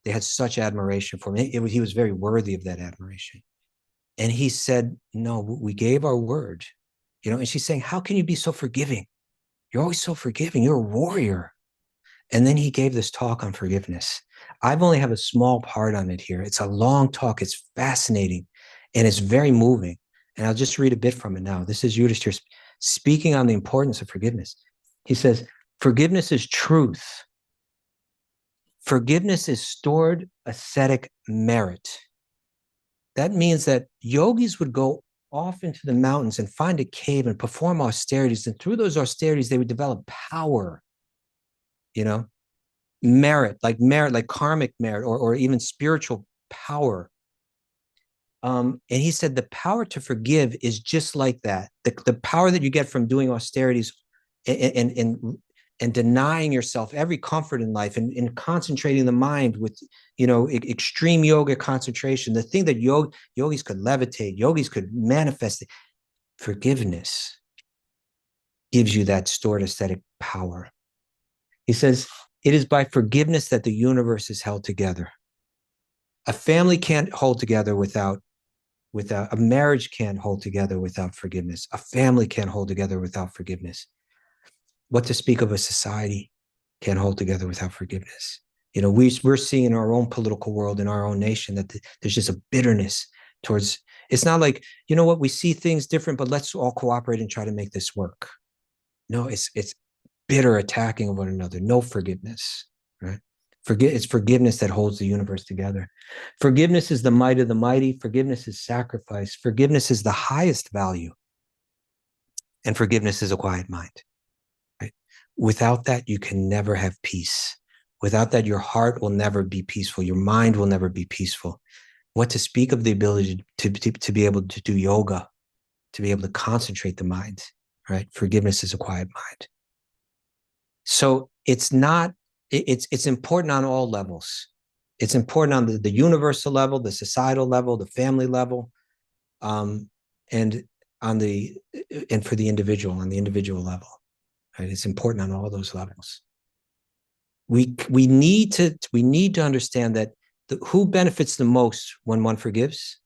They had such admiration for him. He was very worthy of that admiration. And he said, no, we gave our word, you know. And she's saying, how can you be so forgiving? You're always so forgiving. You're a warrior. And then he gave this talk on forgiveness. I've only have a small part on it here. It's a long talk. It's fascinating. And it's very moving. And I'll just read a bit from it now. This is Yudhishthira speaking on the importance of forgiveness. He says, forgiveness is truth. Forgiveness is stored ascetic merit. That means that yogis would go off into the mountains and find a cave and perform austerities. And through those austerities, they would develop power, you know, merit, like karmic merit, or even spiritual power. And he said the power to forgive is just like that. The power that you get from doing austerities and denying yourself every comfort in life and concentrating the mind with, you know, extreme yoga concentration, the thing that yogis could levitate, yogis could manifest. Forgiveness gives you that stored ascetic power. He says, it is by forgiveness that the universe is held together. A family can't hold together without a marriage can't hold together without forgiveness. A family can't hold together without forgiveness. What to speak of a society can't hold together without forgiveness. You know, we're seeing in our own political world, in our own nation, that there's just a bitterness towards, it's not like, you know what, we see things different, but let's all cooperate and try to make this work. No, it's bitter attacking of one another, no forgiveness, right? It's forgiveness that holds the universe together. Forgiveness is the might of the mighty. Forgiveness is sacrifice. Forgiveness is the highest value. And forgiveness is a quiet mind, right? Without that, you can never have peace. Without that, your heart will never be peaceful. Your mind will never be peaceful. What to speak of the ability to be able to do yoga, to be able to concentrate the mind, right? Forgiveness is a quiet mind. So it's important on all levels. It's important on the universal level, the societal level, the family level, and for the individual, on the individual level. Right? It's important on all those levels. we need to understand that who benefits the most when one forgives?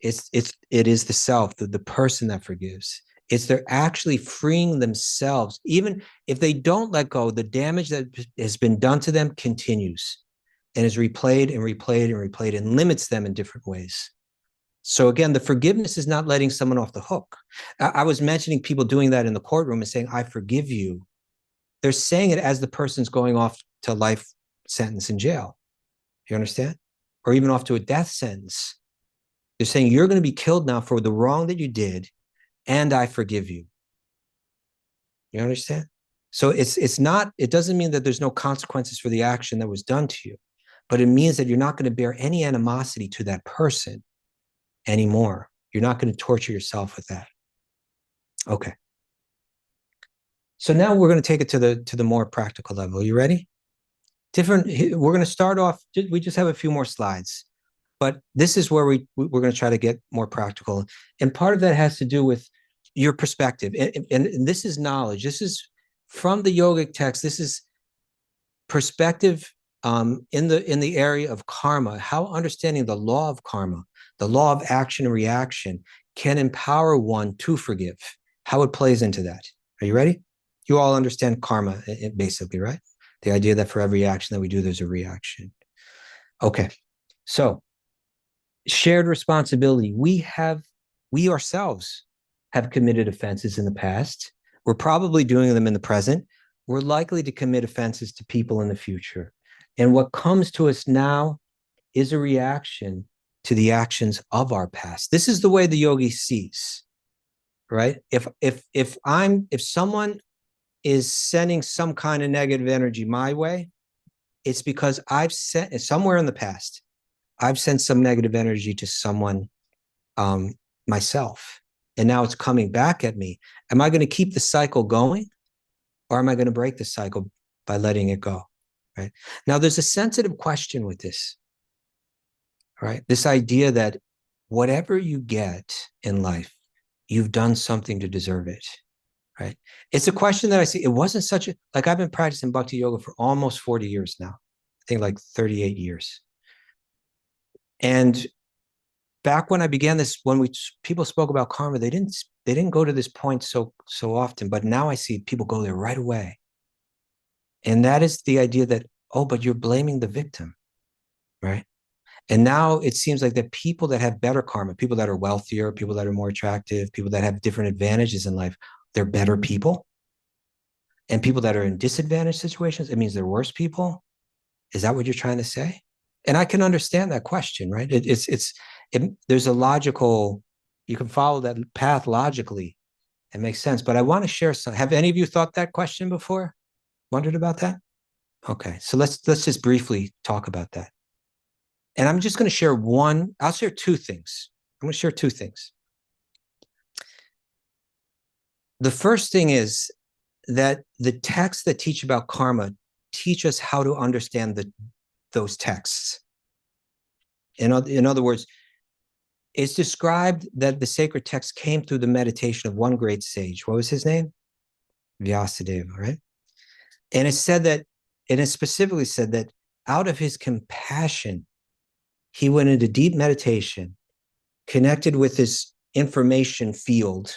It is the self, the person that forgives. It's they're actually freeing themselves. Even if they don't let go, the damage that has been done to them continues and is replayed and replayed and replayed and limits them in different ways. So again, the forgiveness is not letting someone off the hook. I was mentioning people doing that in the courtroom and saying, I forgive you. They're saying it as the person's going off to life sentence in jail. You understand? Or even off to a death sentence. They're saying, you're going to be killed now for the wrong that you did, and I forgive you. You understand? So it doesn't mean that there's no consequences for the action that was done to you, but it means that you're not going to bear any animosity to that person anymore. You're not going to torture yourself with that. Okay. So now we're going to take it to the more practical level. Are you ready? We're going to start off, we just have a few more slides, but this is where we're going to try to get more practical. And part of that has to do with your perspective. And this is knowledge. This is from the yogic text. This is perspective in the area of karma, how understanding the law of karma, the law of action and reaction can empower one to forgive, how it plays into that. Are you ready? You all understand karma, basically, right? The idea that for every action that we do, there's a reaction. Okay, so shared responsibility. We ourselves have committed offenses in the past. We're probably doing them in the present. We're likely to commit offenses to people in the future. And what comes to us now is a reaction to the actions of our past. This is the way the yogi sees, right? If someone is sending some kind of negative energy my way, it's because I've sent somewhere in the past, I've sent some negative energy to someone myself, and now it's coming back at me. Am I going to keep the cycle going, or am I going to break the cycle by letting it go? Right now, there's a sensitive question with this. Right, this idea that whatever you get in life, you've done something to deserve it. Right, it's a question that I see. It wasn't such a I've been practicing Bhakti yoga for almost 40 years now. I think like 38 years. And back when I began this, when people spoke about karma, they didn't go to this point so often, but now I see people go there right away. And that is the idea that, oh, but you're blaming the victim, right? And now it seems like that people that have better karma, people that are wealthier, people that are more attractive, people that have different advantages in life, they're better people. And people that are in disadvantaged situations, it means they're worse people. Is that what you're trying to say? And I can understand that question, right? There's a logical, you can follow that path logically. It makes sense. But I want to share some. Have any of you thought that question before? Wondered about that? Okay, so let's just briefly talk about that. And I'm just going to share I'll share two things. I'm going to share two things. The first thing is that the texts that teach about karma teach us how to understand those texts. In other words, it's described that the sacred text came through the meditation of one great sage. What was his name? Vyasadeva, right? And it specifically said that out of his compassion, he went into deep meditation, connected with this information field,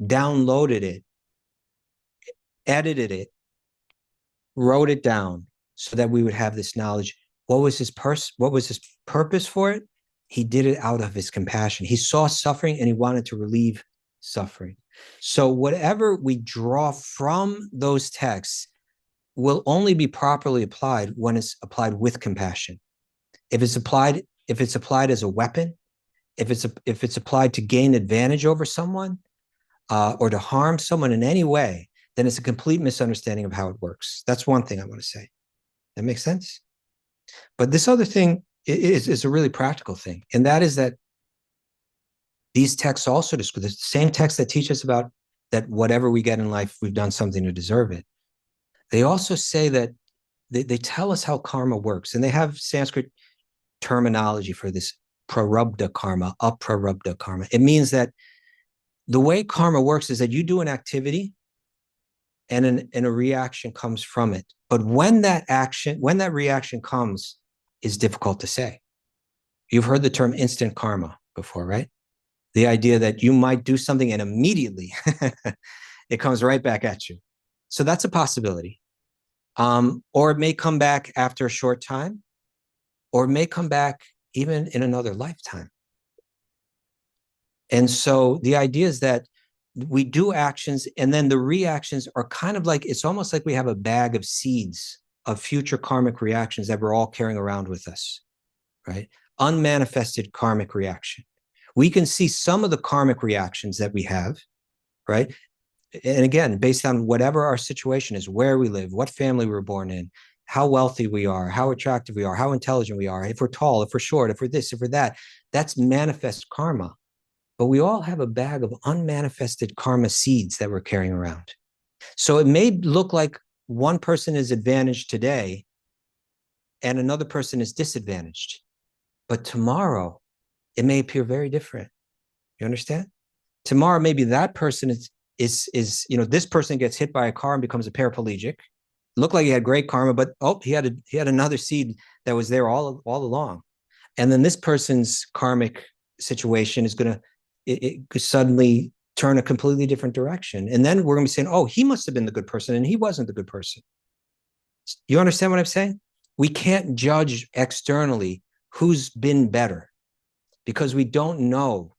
downloaded it, edited it, wrote it down so that we would have this knowledge. What was his purpose for it? He did it out of his compassion. He saw suffering and he wanted to relieve suffering. So whatever we draw from those texts will only be properly applied when it's applied with compassion. If it's applied as a weapon, if it's applied to gain advantage over someone, or to harm someone in any way, then it's a complete misunderstanding of how it works. That's one thing I want to say. That makes sense? But this other thing is a really practical thing, and that is that these texts also describe the same texts that teach us about that whatever we get in life, we've done something to deserve it. They also say that they tell us how karma works, and they have Sanskrit terminology for this: prarabdha karma, aprarabdha karma. It means that the way karma works is that you do an activity and a reaction comes from it. But when that reaction comes, is difficult to say. You've heard the term instant karma before, right? The idea that you might do something and immediately it comes right back at you. So that's a possibility. Or it may come back after a short time, or it may come back even in another lifetime. And so the idea is that we do actions, and then the reactions are kind of like, it's almost like we have a bag of seeds of future karmic reactions that we're all carrying around with us, right? Unmanifested karmic reaction. We can see some of the karmic reactions that we have, right? And again, based on whatever our situation is, where we live, what family we were born in, how wealthy we are, how attractive we are, how intelligent we are, if we're tall, if we're short, if we're this, if we're that, that's manifest karma. But we all have a bag of unmanifested karma seeds that we're carrying around. So it may look like one person is advantaged today and another person is disadvantaged. But tomorrow, it may appear very different. You understand? Tomorrow, maybe that person is this person gets hit by a car and becomes a paraplegic. Looked like he had great karma, but he had another seed that was there all along. And then this person's karmic situation is going to it suddenly turn a completely different direction. And then we're going to be saying, oh, he must have been the good person and he wasn't the good person. You understand what I'm saying? We can't judge externally who's been better because we don't know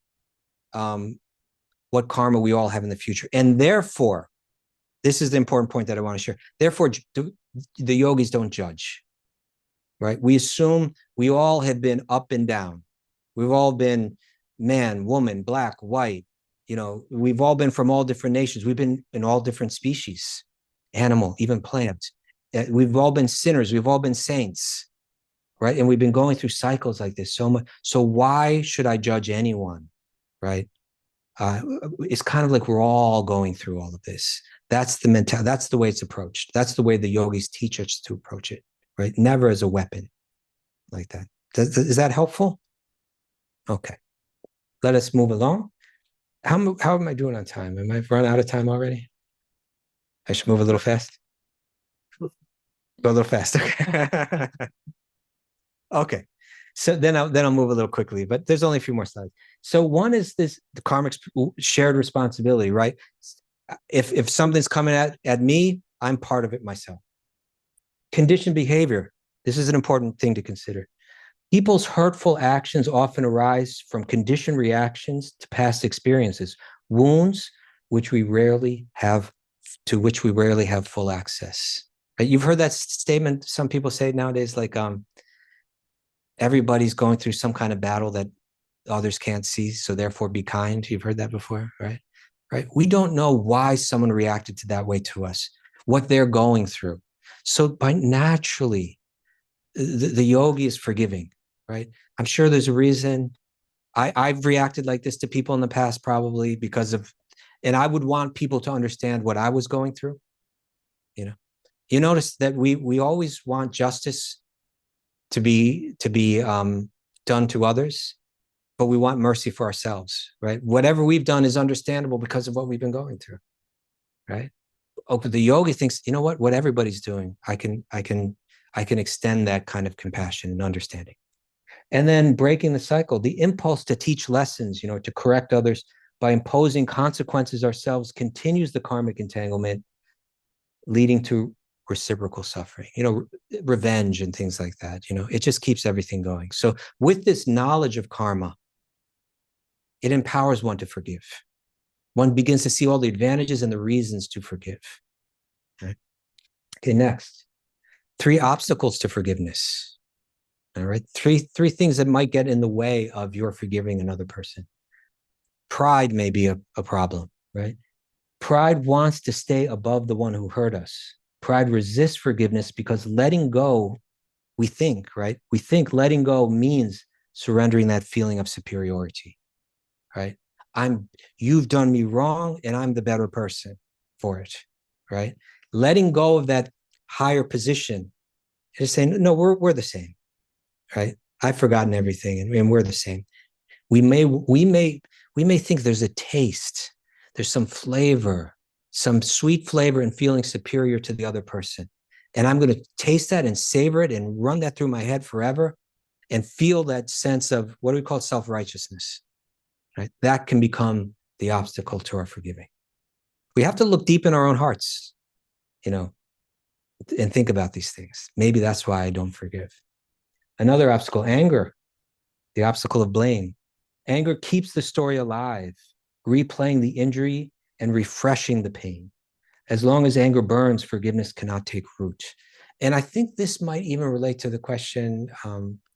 what karma we all have in the future. And therefore, this is the important point that I want to share. Therefore, the yogis don't judge, right? We assume we all have been up and down. We've all been man, woman, black, white. We've all been from all different nations. We've been in all different species, animal, even plants. We've all been sinners. We've all been saints, right? And we've been going through cycles like this so much. So why should I judge anyone, right? It's kind of like we're all going through all of this. That's the mentality. That's the way it's approached. That's the way the yogis teach us to approach it, right? Never as a weapon like that. Is that helpful? Okay. Let us move along. How am I doing on time? Am I run out of time already? I should move a little fast. Go a little fast. Okay. Okay. So then I'll move a little quickly, but there's only a few more slides. So one is the karmic shared responsibility, right? If something's coming at me, I'm part of it myself. Conditioned behavior. This is an important thing to consider. People's hurtful actions often arise from conditioned reactions to past experiences, wounds to which we rarely have full access. Right? You've heard that statement. Some people say nowadays, like everybody's going through some kind of battle that others can't see, so therefore be kind. You've heard that before, right? Right? We don't know why someone reacted to that way to us, what they're going through. So by naturally, the yogi is forgiving. Right? I'm sure there's a reason. I've reacted like this to people in the past, probably because of, and I would want people to understand what I was going through. You notice that we always want justice to be done to others, but we want mercy for ourselves, right? Whatever we've done is understandable because of what we've been going through, right? Oh, but the yogi thinks, you know what everybody's doing, I can extend that kind of compassion and understanding. And then breaking the cycle, the impulse to teach lessons, to correct others by imposing consequences ourselves continues the karmic entanglement, leading to reciprocal suffering, revenge and things like that. It just keeps everything going. So with this knowledge of karma, it empowers one to forgive. One begins to see all the advantages and the reasons to forgive. Okay, next. 3 obstacles to forgiveness. All right. Three things that might get in the way of your forgiving another person. Pride may be a problem, right? Pride wants to stay above the one who hurt us. Pride resists forgiveness because letting go, we think letting go means surrendering that feeling of superiority, right? You've done me wrong and I'm the better person for it, right? Letting go of that higher position is saying, no, we're the same. Right? I've forgotten everything and we're the same. We may think there's a taste, there's some flavor some sweet flavor and feeling superior to the other person. And I'm going to taste that and savor it and run that through my head forever and feel that sense of what do we call self-righteousness, right? That can become the obstacle to our forgiving. We have to look deep in our own hearts, and think about these things. Maybe that's why I don't forgive. Another obstacle, anger, the obstacle of blame. Anger keeps the story alive, replaying the injury and refreshing the pain. As long as anger burns, forgiveness cannot take root. And I think this might even relate to the question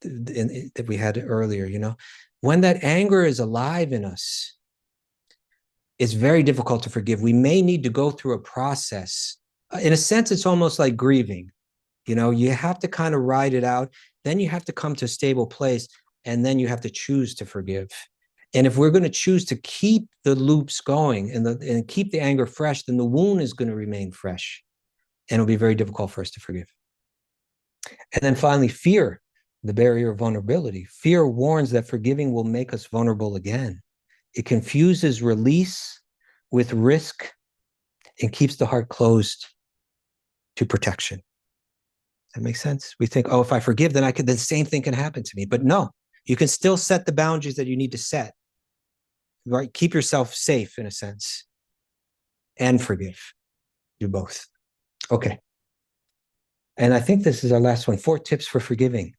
that we had earlier, when that anger is alive in us, it's very difficult to forgive. We may need to go through a process. In a sense, it's almost like grieving. You have to kind of ride it out. Then you have to come to a stable place, and then you have to choose to forgive. And if we're going to choose to keep the loops going and keep the anger fresh, then the wound is going to remain fresh, and it'll be very difficult for us to forgive. And then finally, fear, the barrier of vulnerability. Fear warns that forgiving will make us vulnerable again. It confuses release with risk and keeps the heart closed to protection. That makes sense? We think, oh, if I forgive, then the same thing can happen to me. But no, you can still set the boundaries that you need to set, right? Keep yourself safe in a sense and forgive. Do both. Okay. And I think this is our last one, 4 tips for forgiving.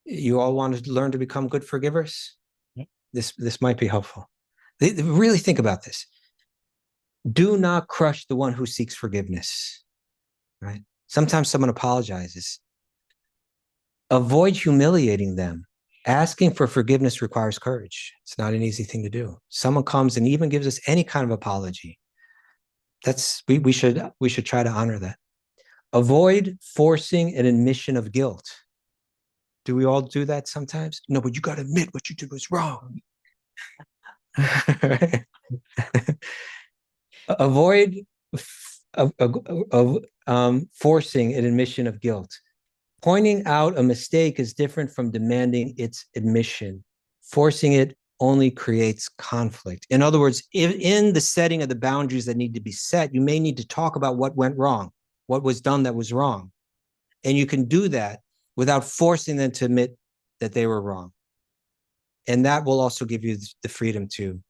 You all want to learn to become good forgivers? This might be helpful. Really think about this. Do not crush the one who seeks forgiveness, right? Sometimes someone apologizes. Avoid humiliating them. Asking for forgiveness requires courage. It's not an easy thing to do. Someone comes and even gives us any kind of apology. We should try to honor that. Avoid forcing an admission of guilt. Do we all do that sometimes? No, but you got to admit what you did was wrong. Avoid forcing an admission of guilt. Pointing out a mistake is different from demanding its admission. Forcing it only creates conflict. In other words, in the setting of the boundaries that need to be set, you may need to talk about what went wrong, what was done that was wrong. And you can do that without forcing them to admit that they were wrong. And that will also give you the freedom to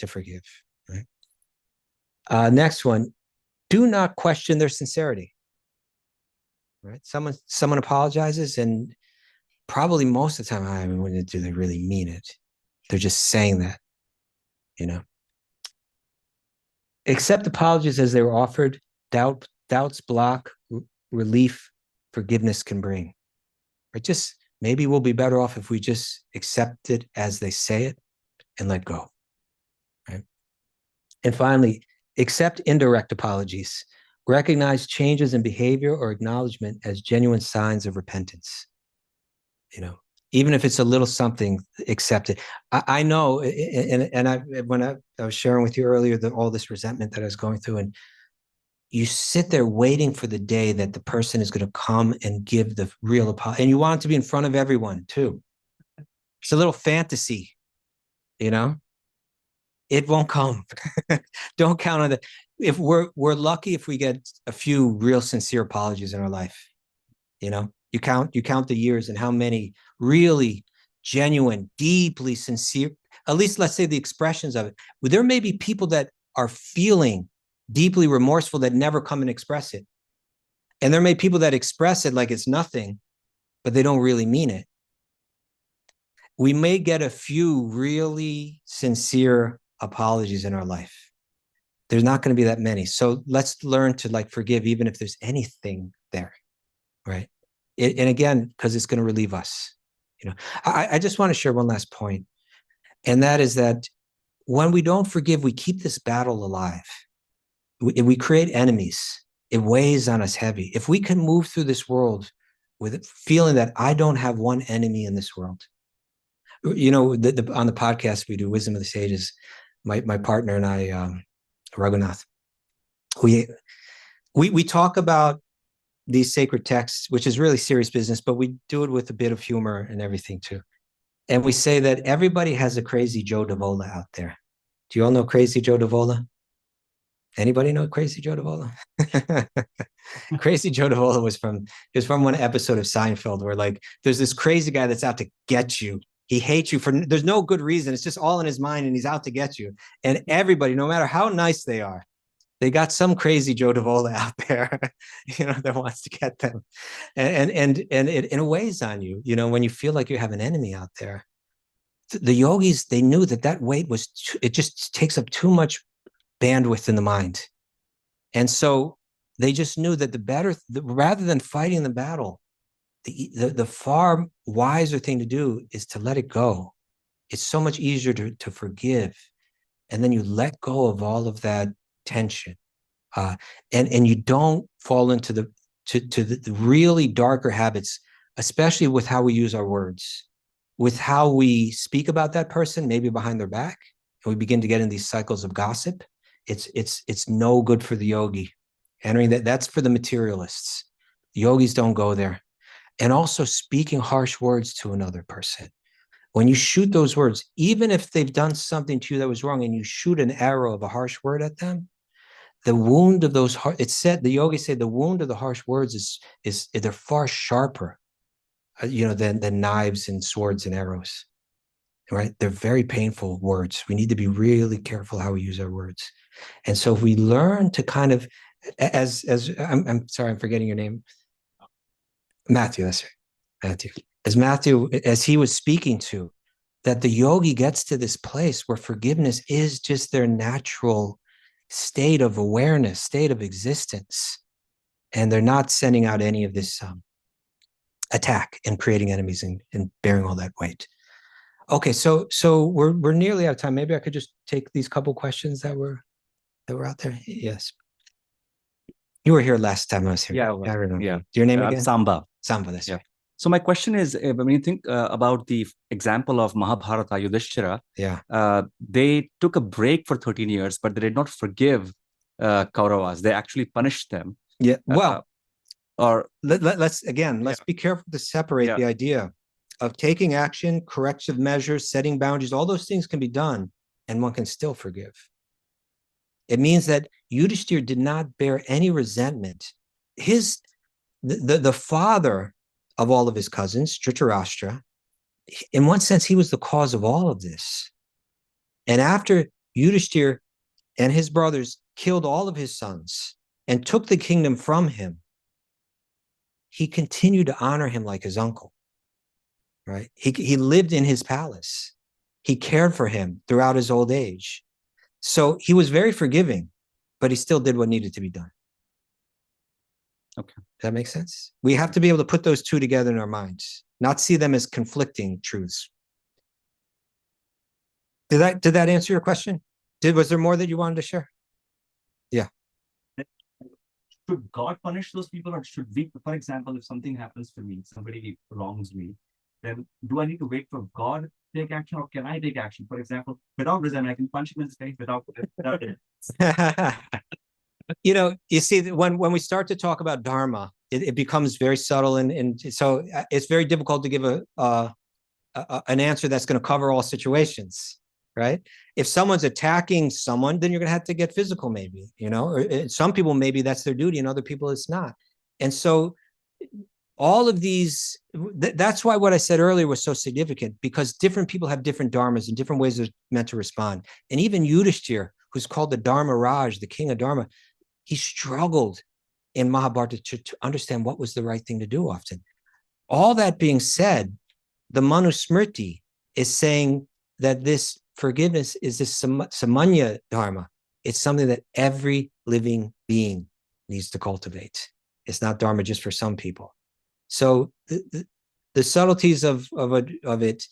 forgive. Right? Next one, do not question their sincerity. Right? Someone apologizes, and probably most of the time, when do they really mean it? They're just saying that, Accept apologies as they were offered. Doubts block relief forgiveness can bring. Right? Just maybe we'll be better off if we just accept it as they say it and let go. Right? And finally, accept indirect apologies. Recognize changes in behavior or acknowledgement as genuine signs of repentance. Even if it's a little something, accept it. I know, and when I was sharing with you earlier all this resentment that I was going through, and you sit there waiting for the day that the person is going to come and give the real apology, and you want it to be in front of everyone too. It's a little fantasy, It won't come. Don't count on that. If we're lucky if we get a few real sincere apologies in our life. You count the years and how many really genuine, deeply sincere, at least let's say the expressions of it. Well, there may be people that are feeling deeply remorseful that never come and express it. And there may be people that express it like it's nothing, but they don't really mean it. We may get a few really sincere apologies in our life. There's not going to be that many. So let's learn to forgive even if there's anything there, right? And again, because it's going to relieve us. I just want to share one last point. And that is that when we don't forgive, we keep this battle alive. We create enemies. It weighs on us heavy. If we can move through this world with feeling that I don't have one enemy in this world. On the podcast, we do Wisdom of the Sages. My partner and I, Raghunath, we talk about these sacred texts, which is really serious business, but we do it with a bit of humor and everything too. And we say that everybody has a crazy Joe Davola out there. Do you all know crazy Joe Davola? Anybody know Crazy Joe Davola? Crazy Joe Davola was from one episode of Seinfeld where like there's this crazy guy that's out to get you. He hates you for there's no good reason. It's just all in his mind and he's out to get you. And everybody, no matter how nice they are, they got some crazy Joe Davola out there, that wants to get them. And it weighs on you, when you feel like you have an enemy out there. The yogis, they knew that weight it just takes up too much bandwidth in the mind. And so they just knew that rather than fighting the battle, the far wiser thing to do is to let it go. It's so much easier to forgive. And then you let go of all of that tension. And you don't fall into the really darker habits, especially with how we use our words, with how we speak about that person, maybe behind their back, and we begin to get in these cycles of gossip. It's no good for the yogi. Entering that's for the materialists. The yogis don't go there. And also speaking harsh words to another person. When you shoot those words, even if they've done something to you that was wrong, and you shoot an arrow of a harsh word at them, the wound of those, the yogis say the wound of the harsh words is they're far sharper, than knives and swords and arrows, right? They're very painful words. We need to be really careful how we use our words. And so if we learn to kind of, as I'm sorry, I'm forgetting your name. Matthew, that's right. Matthew, as he was speaking to, that the yogi gets to this place where forgiveness is just their natural state of awareness, state of existence. And they're not sending out any of this attack and creating enemies and bearing all that weight. Okay, so we're nearly out of time. Maybe I could just take these couple questions that were out there. Yes. You were here last time I was here. Yeah, I remember. yeah. Your name again? Samba. Samba, that's right. So my question is, when you think about the example of Mahabharata, Yudhishthira, they took a break for 13 years, but they did not forgive Kauravas. They actually punished them. Yeah. Well, let's be careful to separate the idea of taking action, corrective measures, setting boundaries. All those things can be done, and one can still forgive. It means that Yudhishthira did not bear any resentment. The father of all of his cousins, Dhritarashtra, in one sense, he was the cause of all of this. And after Yudhishthira and his brothers killed all of his sons and took the kingdom from him, he continued to honor him like his uncle, right? He lived in his palace. He cared for him throughout his old age. So he was very forgiving, but he still did what needed to be done. Okay. Does that make sense? We have to be able to put those two together in our minds, not see them as conflicting truths. Did that answer your question? Was there more that you wanted to share? Yeah. Should God punish those people, or should we, for example, if something happens to me, somebody wrongs me, then do I need to wait for God to take action, or can I take action? For example, without resentment, I can punch him in his face without it. You see, when we start to talk about dharma, it becomes very subtle, and so it's very difficult to give an answer that's going to cover all situations, right? If someone's attacking someone, then you're going to have to get physical, maybe, or some people, maybe that's their duty, and other people it's not. And so all of these, that's why what I said earlier was so significant, because different people have different dharmas and different ways they're meant to respond. And even Yudhishthira, who's called the Dharma Raj, the king of Dharma, he struggled in Mahabharata to understand what was the right thing to do often. All that being said, the Manusmriti is saying that this forgiveness is this samanya dharma. It's something that every living being needs to cultivate. It's not dharma just for some people. So the subtleties of it,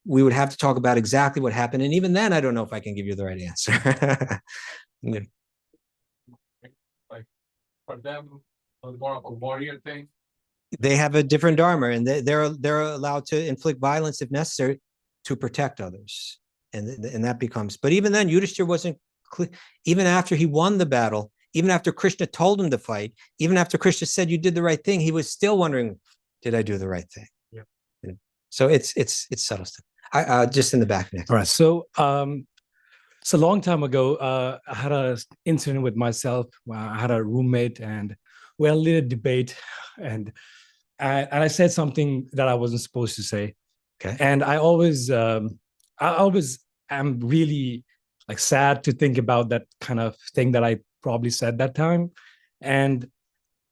we would have to talk about exactly what happened. And even then, I don't know if I can give you the right answer. Like for them, it was more of a warrior thing. They have a different dharma, and they're allowed to inflict violence if necessary to protect others. And that becomes, but even then, Yudhishthira wasn't clear. Even after he won the battle, even after Krishna told him to fight, even after Krishna said you did the right thing, he was still wondering, did I do the right thing? Yeah. So it's subtle stuff. I just in the back next. All right. So So a long time ago, I had an incident with myself. I had a roommate, and we had a little debate, and I said something that I wasn't supposed to say. Okay. And I always am really like sad to think about that kind of thing that I probably said that time. And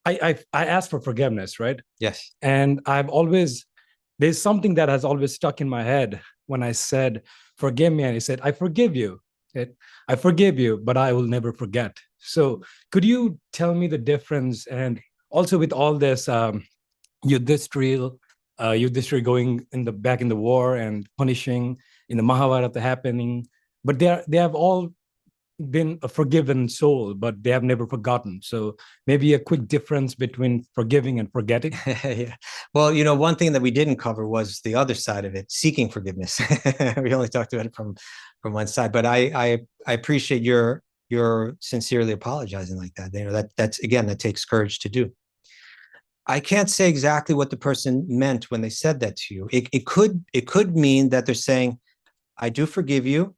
I asked for forgiveness, right? Yes. And there's something that has always stuck in my head when I said, forgive me. And he said, I forgive you. I forgive you, but I will never forget. So could you tell me the difference? And also with all this Yudhishthira going in the back in the war and punishing in the Mahabharata happening, but they have all been a forgiven soul, but they have never forgotten. So maybe a quick difference between forgiving and forgetting. Yeah. Well, one thing that we didn't cover was the other side of it, seeking forgiveness. We only talked about it from one side, but I appreciate your sincerely apologizing like that. That's again, that takes courage to do. I can't say exactly what the person meant when they said that to you. It could mean that they're saying, I do forgive you,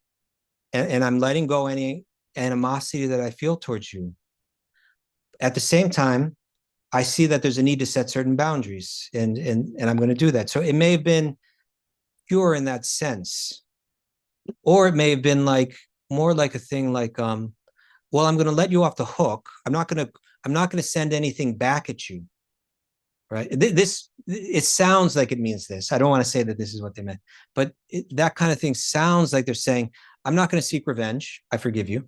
and I'm letting go any animosity that I feel towards you. At the same time, I see that there's a need to set certain boundaries, and I'm going to do that. So it may have been pure in that sense, or it may have been more like a thing like, well, I'm going to let you off the hook. I'm not going to send anything back at you. Right. It sounds like it means this. I don't want to say that this is what they meant, but that kind of thing sounds like they're saying, I'm not going to seek revenge. I forgive you,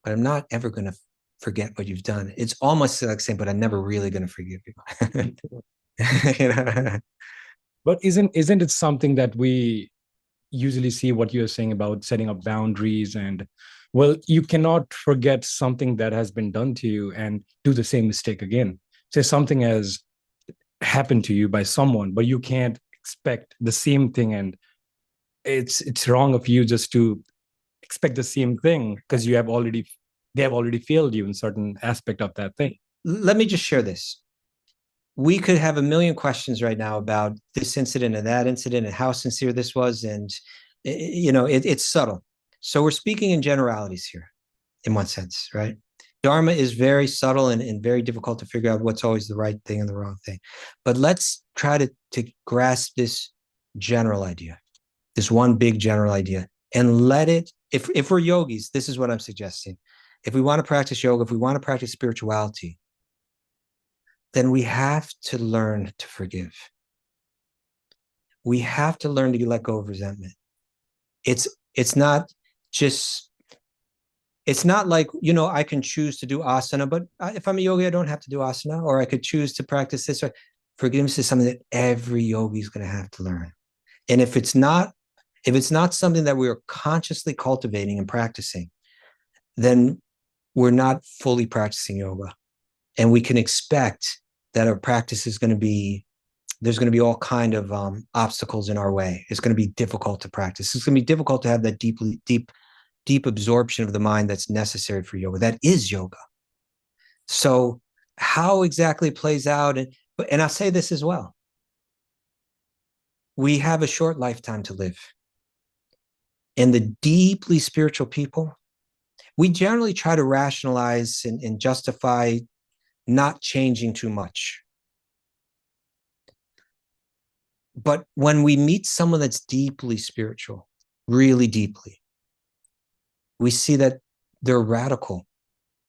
but I'm not ever going to forget what you've done. It's almost like saying, but I'm never really going to forgive you. But isn't it something that we usually see what you're saying about setting up boundaries? And well, you cannot forget something that has been done to you and do the same mistake again. Say something has happened to you by someone, but you can't expect the same thing, and it's wrong of you just to expect the same thing because they have already failed you in certain aspect of that thing. Let me just share this. We could have a million questions right now about this incident and that incident and how sincere this was, and it's subtle. So we're speaking in generalities here, in one sense, right? Dharma is very subtle and very difficult to figure out what's always the right thing and the wrong thing. But let's try to grasp this general idea, this one big general idea, and let it, if we're yogis, this is what I'm suggesting. If we want to practice yoga, if we want to practice spirituality, then we have to learn to forgive. We have to learn to let go of resentment. It's not just, it's not like, I can choose to do asana, but if I'm a yogi, I don't have to do asana, or I could choose to practice this. Forgiveness is something that every yogi is going to have to learn. And if it's not something that we are consciously cultivating and practicing, then we're not fully practicing yoga. And we can expect that our practice is going to be, there's going to be all kind of obstacles in our way. It's going to be difficult to practice. It's going to be difficult to have that deep absorption of the mind that's necessary for yoga. That is yoga. So how exactly it plays out, and I'll say this as well. We have a short lifetime to live. And the deeply spiritual people, we generally try to rationalize and justify not changing too much. But when we meet someone that's deeply spiritual, really deeply, we see that they're radical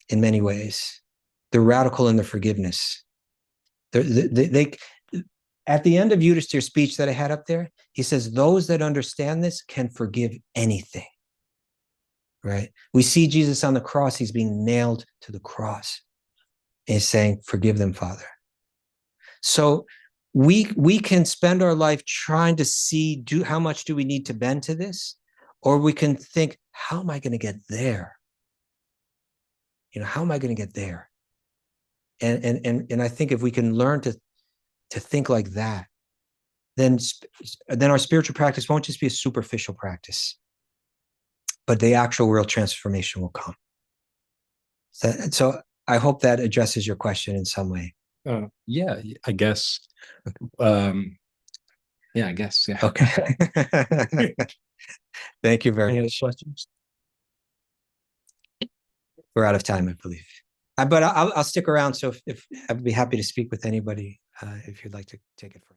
in many ways. They're radical in their forgiveness. They at the end of Yudhishthira's speech that I had up there, he says, those that understand this can forgive anything, right? We see Jesus on the cross. He's being nailed to the cross. And he's saying, forgive them, Father. So we can spend our life trying to see, how much do we need to bend to this? Or we can think, how am I going to get there? How am I going to get there? And I think if we can learn to think like that, then our spiritual practice won't just be a superficial practice, but the actual real transformation will come. So I hope that addresses your question in some way. Yeah, I guess. Yeah, I guess. Yeah. Okay. Thank you very much. Any other questions? we're out of time, I believe. But I'll stick around. So if I'd be happy to speak with anybody if you'd like to take it further.